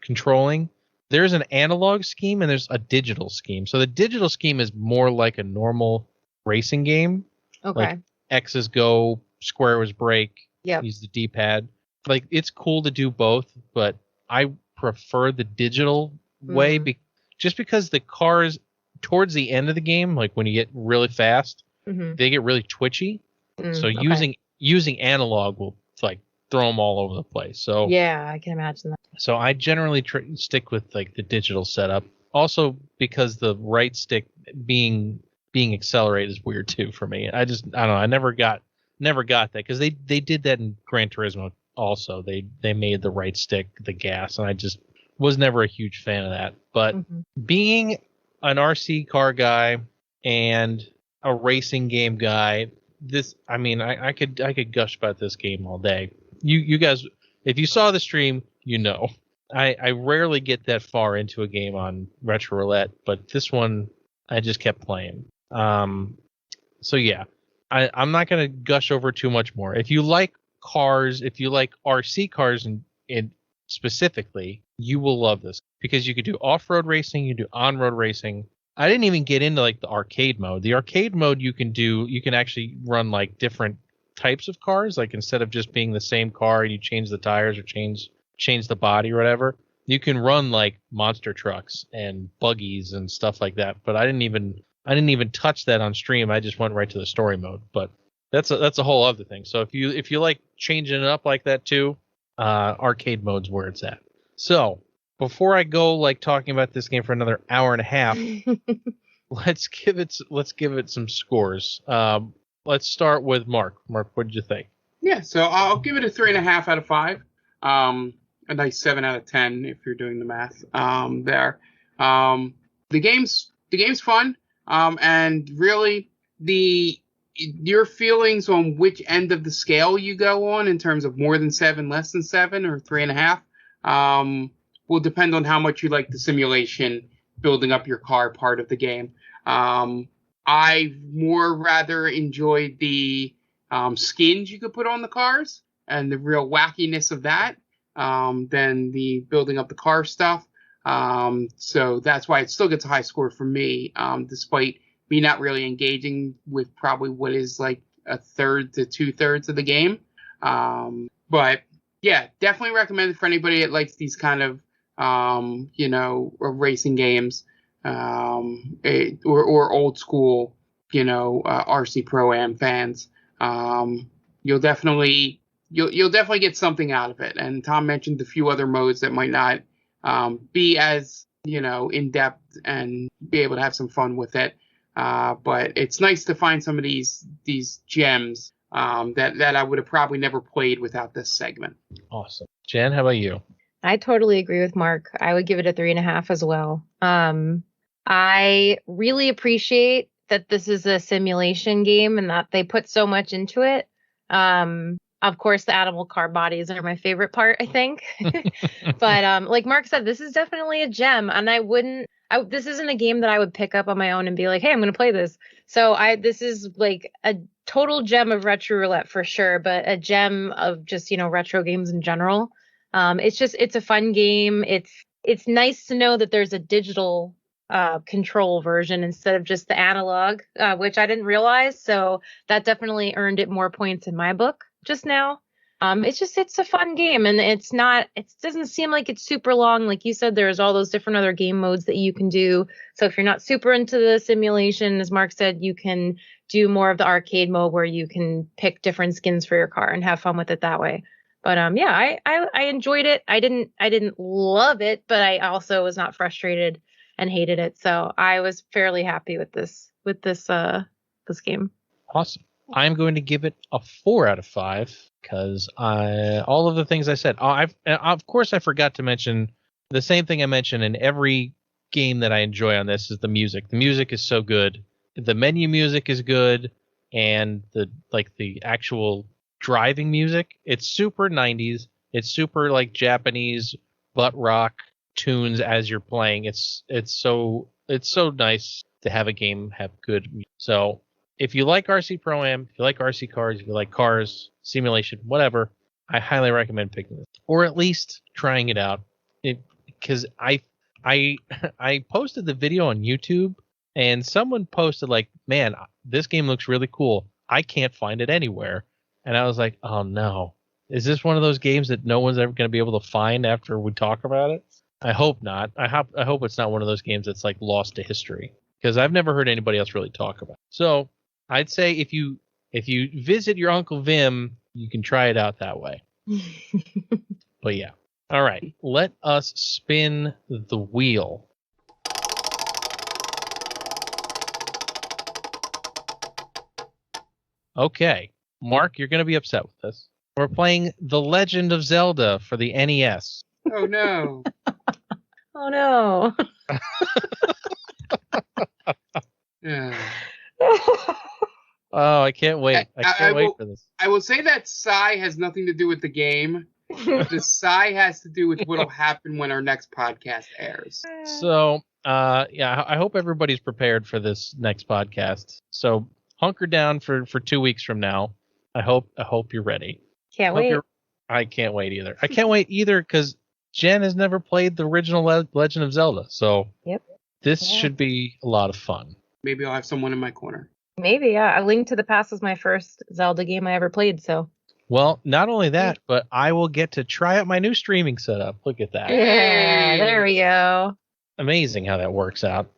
controlling, there's an analog scheme and there's a digital scheme. So the digital scheme is more like a normal racing game. Okay. Like X's go, square was brake. Yep. Use the D-pad. Like it's cool to do both, but I prefer the digital way just because the cars towards the end of the game, like when you get really fast, they get really twitchy. So using analog will like throw them all over the place. So yeah, I can imagine that. So I generally stick with like the digital setup. Also because the right stick being accelerated is weird too for me. I don't know. I never got that because they did that in Gran Turismo also. They made the right stick the gas, and I just was never a huge fan of that. But being an RC car guy and a racing game guy, I could gush about this game all day. You guys, if you saw the stream, I rarely get that far into a game on Retro Roulette, but this one I just kept playing. So yeah, I'm not going to gush over too much more. If you like cars, if you like RC cars and specifically, you will love this because you could do off-road racing, you do on-road racing. I didn't even get into like the arcade mode. The arcade mode you can actually run like different types of cars. Like instead of just being the same car and you change the tires or change the body or whatever, you can run like monster trucks and buggies and stuff like that. But I didn't even touch that on stream. I just went right to the story mode. But that's a whole other thing. So if you like changing it up like that too, arcade mode's where it's at. So before I go like talking about this game for another hour and a half, let's give it some scores. Let's start with Mark. Mark, what did you think? Yeah, so I'll give it a 3.5 out of 5. A nice 7 out of 10 if you're doing the math. There. The game's fun. And really your feelings on which end of the scale you go on in terms of more than 7, less than 7, or 3.5, will depend on how much you like the simulation, building up your car part of the game. I more rather enjoyed the skins you could put on the cars and the real wackiness of that. than the building up the car stuff. So that's why it still gets a high score for me, despite me not really engaging with probably what is like a third to 2/3 of the game. But yeah, definitely recommend it for anybody that likes these kind of, racing games, or old school, RC Pro-Am fans. You'll definitely get something out of it. And Tom mentioned a few other modes that might not be as, in depth and be able to have some fun with it. But it's nice to find some of these gems that I would have probably never played without this segment. Awesome. Jen, how about you? I totally agree with Mark. I would give it a 3.5 as well. I really appreciate that this is a simulation game and that they put so much into it. Of course, the animal car bodies are my favorite part, I think. But like Mark said, this is definitely a gem. And this isn't a game that I would pick up on my own and be like, hey, I'm going to play this. So this is like a total gem of Retro Roulette for sure, but a gem of just, retro games in general. It's a fun game. It's nice to know that there's a digital control version instead of just the analog, which I didn't realize. So that definitely earned it more points in my book just now. It's a fun game, and it doesn't seem like it's super long. Like you said, there's all those different other game modes that you can do. So if you're not super into the simulation, as Mark said, you can do more of the arcade mode where you can pick different skins for your car and have fun with it that way. But I enjoyed it. I didn't love it, but I also was not frustrated and hated it. So I was fairly happy with this game. Awesome. I'm going to give it a 4 out of 5 because all of the things I said. Of course I forgot to mention the same thing I mention in every game that I enjoy on this is the music. The music is so good. The menu music is good, and the actual driving music, it's super 90s. It's super like Japanese butt rock tunes as you're playing. It's so nice to have a game have good music. So if you like RC Pro-Am, if you like RC cars, if you like cars, simulation, whatever, I highly recommend picking this. Or at least trying it out. Because I posted the video on YouTube, and someone posted like, man, this game looks really cool. I can't find it anywhere. And I was like, oh no. Is this one of those games that no one's ever going to be able to find after we talk about it? I hope not. I hope it's not one of those games that's like lost to history. Because I've never heard anybody else really talk about it. So I'd say if you visit your Uncle Vim, you can try it out that way. But yeah. All right. Let us spin the wheel. Okay. Mark, you're going to be upset with this. We're playing The Legend of Zelda for the NES. Oh, no. Oh, no. Yeah. Oh, I can't wait. I can't wait for this. I will say that sigh has nothing to do with the game. The sigh has to do with what will happen when our next podcast airs. So, I hope everybody's prepared for this next podcast. So hunker down for 2 weeks from now. I hope you're ready. Can't wait. I can't wait either. I can't wait either because Jen has never played the original Legend of Zelda. So this should be a lot of fun. Maybe I'll have someone in my corner. Maybe, yeah. A Link to the Past was my first Zelda game I ever played, so. Well, not only that, but I will get to try out my new streaming setup. Look at that. Yeah, there we go. Amazing how that works out.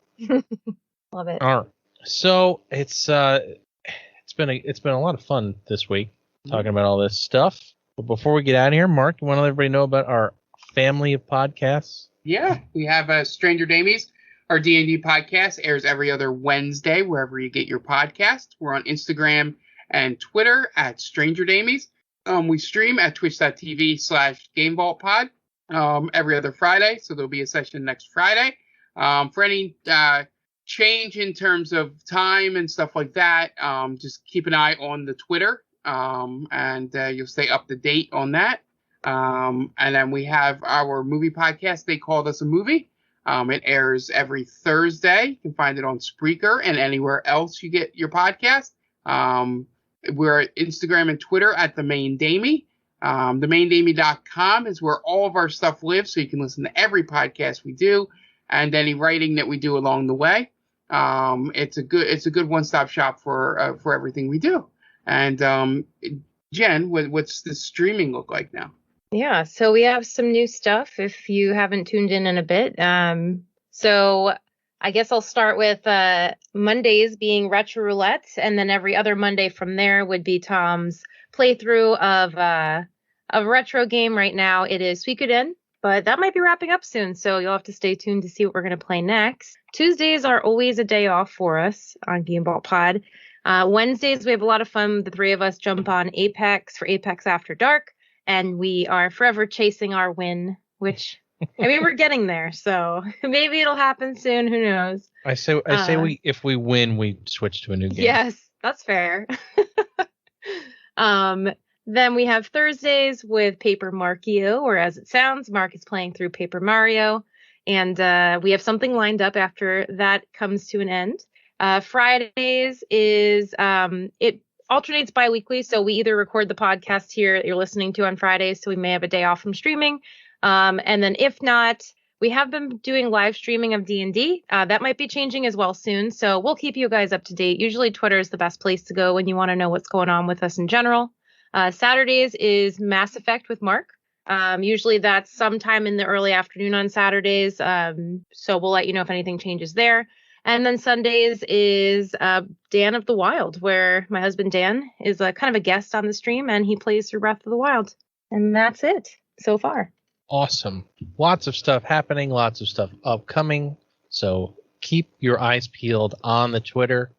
Love it. All right. So it's been a lot of fun this week talking about all this stuff. But before we get out of here, Mark, you want to let everybody know about our family of podcasts? Yeah, we have Stranger Damies. Our D&D podcast airs every other Wednesday, wherever you get your podcast. We're on Instagram and Twitter at Stranger Damies. We stream at twitch.tv/GameVaultPod every other Friday, so there'll be a session next Friday. For any change in terms of time and stuff like that, just keep an eye on the Twitter, and you'll stay up to date on that. And then we have our movie podcast, They Called Us a Movie. It airs every Thursday. You can find it on Spreaker and anywhere else you get your podcast. We're at Instagram and Twitter at The Main Damie. TheMainDamie.com is where all of our stuff lives, so you can listen to every podcast we do and any writing that we do along the way. It's a good one-stop shop for everything we do. And Jen, what's the streaming look like now? Yeah, so we have some new stuff if you haven't tuned in a bit. So I guess I'll start with Mondays being Retro Roulette, and then every other Monday from there would be Tom's playthrough of a retro game. Right now it is Suikoden, but that might be wrapping up soon, so you'll have to stay tuned to see what we're going to play next. Tuesdays are always a day off for us on Gameball Pod. Wednesdays we have a lot of fun. The three of us jump on Apex for Apex After Dark, and we are forever chasing our win, which, I mean, we're getting there, so maybe it'll happen soon. Who knows? I say if we win, we switch to a new game. Yes, that's fair. Then we have Thursdays with Paper Markio, or as it sounds, Mark is playing through Paper Mario, and we have something lined up after that comes to an end. Fridays is it alternates bi-weekly, so we either record the podcast here that you're listening to on Fridays, so we may have a day off from streaming, and then if not, we have been doing live streaming of D&D. That might be changing as well soon, so we'll keep you guys up to date. Usually Twitter is the best place to go when you want to know what's going on with us in general. Saturdays is Mass Effect with Mark. Usually that's sometime in the early afternoon on Saturdays, so we'll let you know if anything changes there. And then Sundays is Dan of the Wild, where my husband Dan is kind of a guest on the stream, and he plays through Breath of the Wild. And that's it so far. Awesome. Lots of stuff happening, lots of stuff upcoming. So keep your eyes peeled on the Twitter.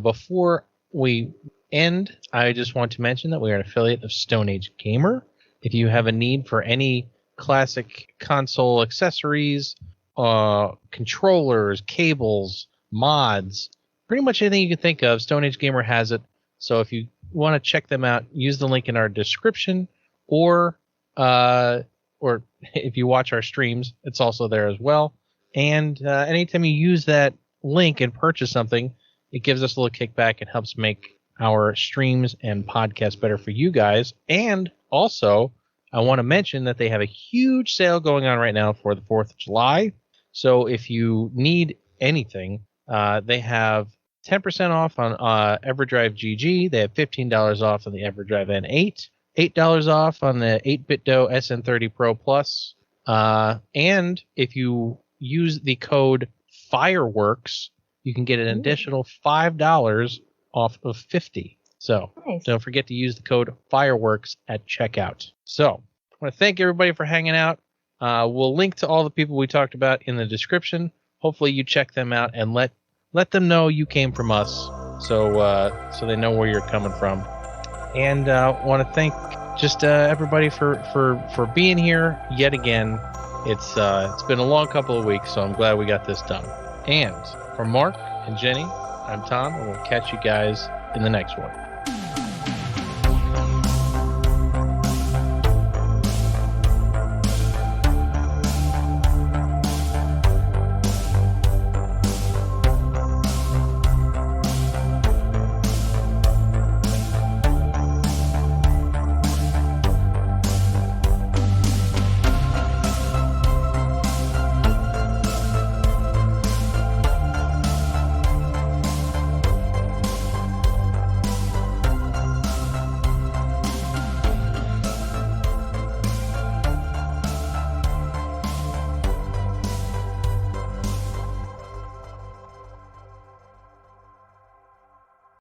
Before we end, I just want to mention that we are an affiliate of Stone Age Gamer. If you have a need for any classic console accessories, controllers, cables, mods, pretty much anything you can think of, Stone Age Gamer has it. So if you want to check them out, use the link in our description, or if you watch our streams, it's also there as well. And anytime you use that link and purchase something, it gives us a little kickback and helps make our streams and podcasts better for you guys. And also, I want to mention that they have a huge sale going on right now for the 4th of July. So if you need anything, they have 10% off on EverDrive GG. They have $15 off on the EverDrive N8, $8 off on the 8BitDo SN30 Pro Plus. And if you use the code FIREWORKS, you can get an additional $5 off of $50. So nice. Don't forget to use the code FIREWORKS at checkout. So I want to thank everybody for hanging out. We'll link to all the people we talked about in the description. Hopefully you check them out and let them know you came from us, so they know where you're coming from. And want to thank just everybody for being here yet again. It's been a long couple of weeks, so I'm glad we got this done. And from Mark and Jenny, I'm Tom, and we'll catch you guys in the next one.